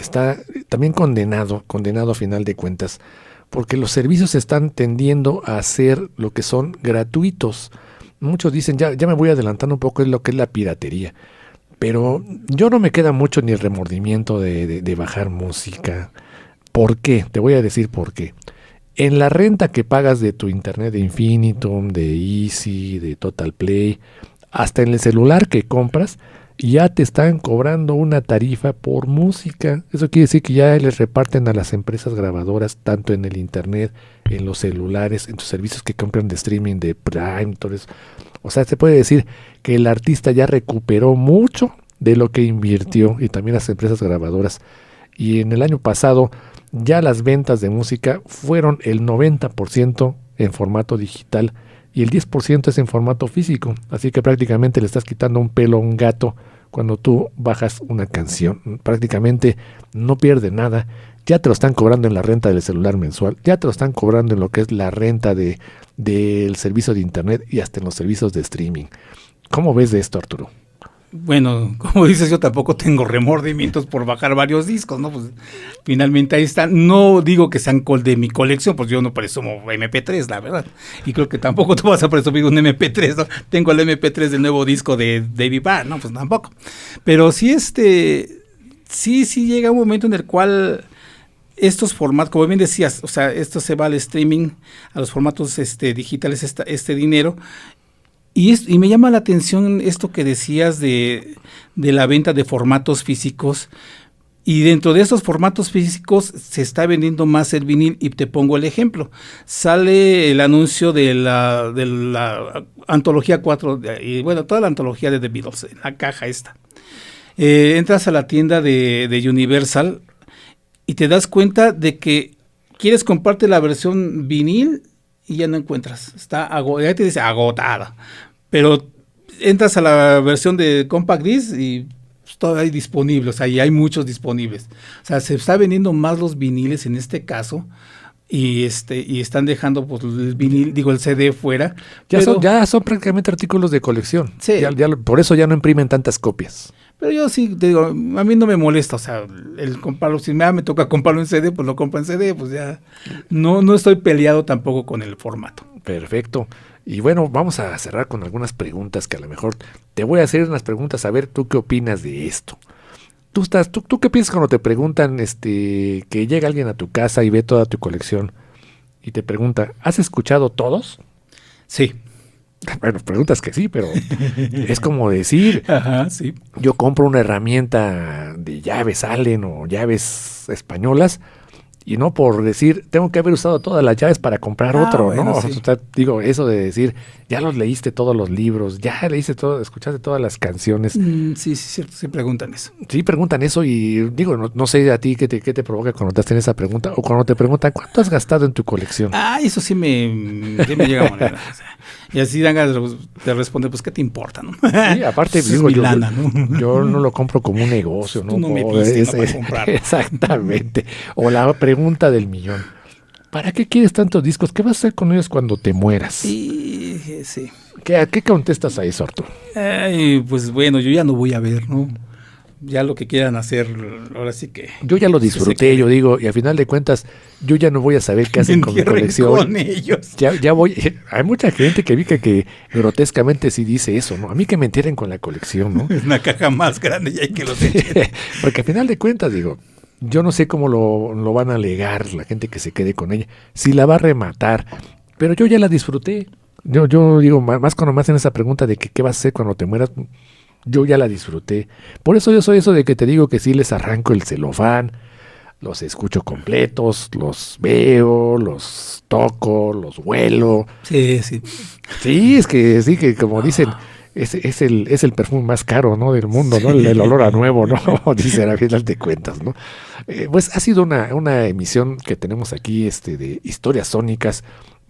también condenado a final de cuentas, porque los servicios están tendiendo a ser lo que son gratuitos. Muchos dicen, ya me voy adelantando un poco, es lo que es la piratería. Pero yo no me queda mucho ni el remordimiento de bajar música. ¿Por qué? Te voy a decir por qué. En la renta que pagas de tu internet de Infinitum, de Easy, de Total Play, hasta en el celular que compras, ya te están cobrando una tarifa por música. Eso quiere decir que ya les reparten a las empresas grabadoras, tanto en el internet, en los celulares, en tus servicios que compran de streaming, de Prime, todo eso. O sea, se puede decir que el artista ya recuperó mucho de lo que invirtió, y también las empresas grabadoras. Y en el año pasado ya las ventas de música fueron el 90% en formato digital y el 10% es en formato físico. Así que prácticamente le estás quitando un pelo a un gato cuando tú bajas una canción. Prácticamente no pierde nada. Ya te lo están cobrando en la renta del celular mensual, ya te lo están cobrando en lo que es la renta del servicio de internet y hasta en los servicios de streaming. ¿Cómo ves de esto, Arturo? Bueno, como dices, yo tampoco tengo remordimientos por bajar varios discos, ¿no? Pues finalmente ahí están. No digo que sean de mi colección, pues yo no presumo MP3, la verdad. Y creo que tampoco tú vas a presumir un MP3, ¿no? Tengo el MP3 del nuevo disco de David Byrne, no, pues tampoco. Pero sí, sí llega un momento en el cual estos formatos, como bien decías, o sea, esto se va al streaming, a los formatos digitales, este dinero. Y me llama la atención esto que decías de la venta de formatos físicos, y dentro de estos formatos físicos se está vendiendo más el vinil, y te pongo el ejemplo. Sale el anuncio de la antología 4, y bueno, toda la antología de The Beatles, en la caja esta. Entras a la tienda de Universal y te das cuenta de que quieres comprarte la versión vinil y ya no encuentras, ya te dice agotada, pero entras a la versión de Compact Disc y pues, todavía hay disponibles, o sea, y hay muchos disponibles, o sea, se está vendiendo más los viniles en este caso, y están dejando pues el vinil, el CD fuera. Ya son prácticamente artículos de colección, sí. Por eso ya no imprimen tantas copias. Pero yo sí, te digo, a mí no me molesta, o sea, el comprarlo, si me toca comprarlo en CD, pues lo compro en CD, pues ya no estoy peleado tampoco con el formato. Perfecto. Y bueno, vamos a cerrar con algunas preguntas que a lo mejor te voy a hacer unas preguntas, a ver tú qué opinas de esto. ¿Tú qué piensas cuando te preguntan que llega alguien a tu casa y ve toda tu colección y te pregunta, ¿has escuchado todos? Sí. Bueno, preguntas que sí, pero es como decir, ajá, sí. Yo compro una herramienta de llaves Allen o llaves españolas, y no por decir, tengo que haber usado todas las llaves para comprar otro, bueno, ¿no? Sí. O sea, digo, eso de decir, ya los leíste todos los libros, ya leíste todo, escuchaste todas las canciones. Sí, cierto, sí preguntan eso. Sí preguntan eso, y digo, no sé a ti qué te provoca cuando te hacen esa pregunta, o cuando te preguntan, ¿cuánto has gastado en tu colección? Eso sí me llega a morir. O sea, y así dan ganas de responder, pues, ¿qué te importa, no? Sí, aparte, digo, es mi lana, ¿no? Yo no lo compro como un negocio, ¿no? Tú no me viste para comprar. Exactamente. O la pregunta del millón. ¿para qué quieres tantos discos? ¿Qué vas a hacer con ellos cuando te mueras? Sí. ¿A qué contestas a eso, Arturo? Ay, pues bueno, yo ya no voy a ver, ¿no? Ya lo que quieran hacer, ahora sí que... Yo ya lo disfruté, yo digo, y al final de cuentas, yo ya no voy a saber qué hacen con mi colección. Con ellos. Ya voy. Hay mucha gente que vi que grotescamente sí dice eso, ¿no? A mí que me entierren con la colección, ¿no? Es una caja más grande y hay que los echen. Porque al final de cuentas, digo, yo no sé cómo lo van a alegar la gente que se quede con ella, si la va a rematar, pero yo ya la disfruté. Yo digo, más cuando me hacen esa pregunta de que qué vas a hacer cuando te mueras, yo ya la disfruté. Por eso yo soy eso de que te digo que sí les arranco el celofán, los escucho completos, los veo, los toco, los huelo. Sí. Sí, es que sí, que como dicen, es el perfume más caro, ¿no?, del mundo, ¿no? El olor a nuevo, ¿no? Dicen, al final de cuentas, ¿no? Pues ha sido una emisión que tenemos aquí de historias sónicas.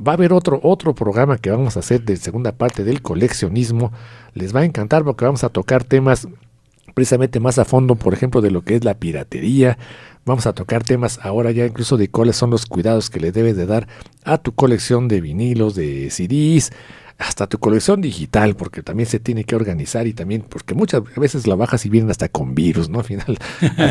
Va a haber otro programa que vamos a hacer de segunda parte del coleccionismo. Les va a encantar porque vamos a tocar temas precisamente más a fondo, por ejemplo, de lo que es la piratería. Vamos a tocar temas ahora ya incluso de cuáles son los cuidados que le debes de dar a tu colección de vinilos, de CDs, hasta tu colección digital, porque también se tiene que organizar y también, porque muchas veces la bajas y vienen hasta con virus, ¿no? Al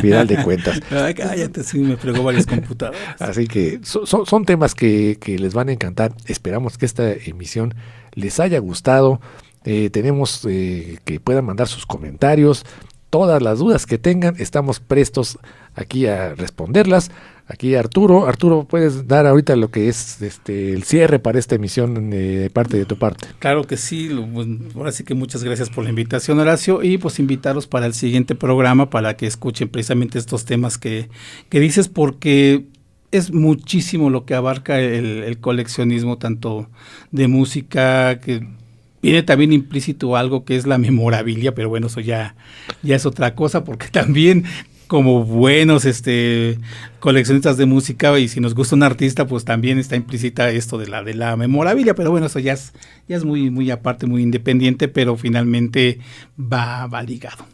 final de cuentas. Ay, cállate, sí, me fregó varias computadoras. Así que son temas que les van a encantar. Esperamos que esta emisión les haya gustado. Tenemos que puedan mandar sus comentarios. Todas las dudas que tengan, estamos prestos aquí a responderlas. Aquí Arturo, ¿puedes dar ahorita lo que es el cierre para esta emisión de parte de tu parte? Claro que sí, ahora sí que muchas gracias por la invitación, Horacio, y pues invitarlos para el siguiente programa para que escuchen precisamente estos temas que dices, porque es muchísimo lo que abarca el coleccionismo, tanto de música, que viene también implícito algo que es la memorabilia, pero bueno, eso ya es otra cosa, porque también como buenos coleccionistas de música, y si nos gusta un artista, pues también está implícita esto de la memorabilia, pero bueno, eso ya es muy aparte, muy independiente, pero finalmente va ligado.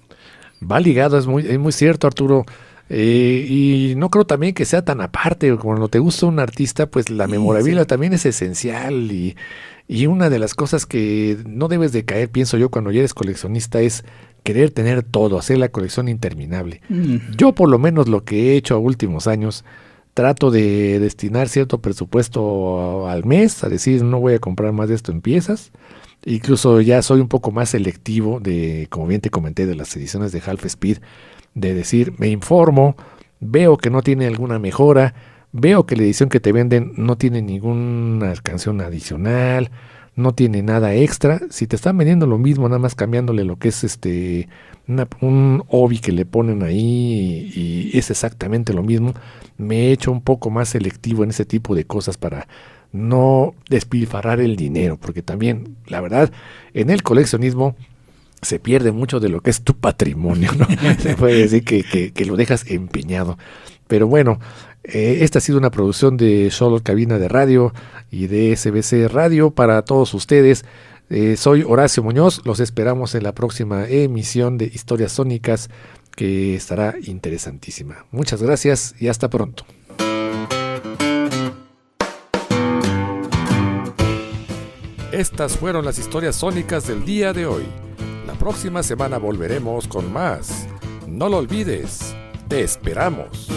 Va ligado, es muy cierto, Arturo. Y no creo también que sea tan aparte. Cuando te gusta un artista, pues la memorabilia también es esencial, y una de las cosas que no debes de caer, pienso yo, cuando ya eres coleccionista, es querer tener todo, hacer la colección interminable. Yo por lo menos lo que he hecho a últimos años, trato de destinar cierto presupuesto al mes, a decir, no voy a comprar más de esto en piezas. Incluso ya soy un poco más selectivo como bien te comenté, de las ediciones de Half Speed, de decir, me informo, veo que no tiene alguna mejora, veo que la edición que te venden no tiene ninguna canción adicional, no tiene nada extra. Si te están vendiendo lo mismo, nada más cambiándole lo que es un obi que le ponen ahí y es exactamente lo mismo, me he hecho un poco más selectivo en ese tipo de cosas para no despilfarrar el dinero, porque también, la verdad, en el coleccionismo se pierde mucho de lo que es tu patrimonio, ¿no? Se puede decir que lo dejas empeñado. Pero bueno, esta ha sido una producción de Solo Cabina de Radio y de SBC Radio para todos ustedes. Soy Horacio Muñoz, los esperamos en la próxima emisión de Historias Sónicas, que estará interesantísima. Muchas gracias y hasta pronto. Estas fueron las historias sónicas del día de hoy. La próxima semana volveremos con más. No lo olvides, te esperamos.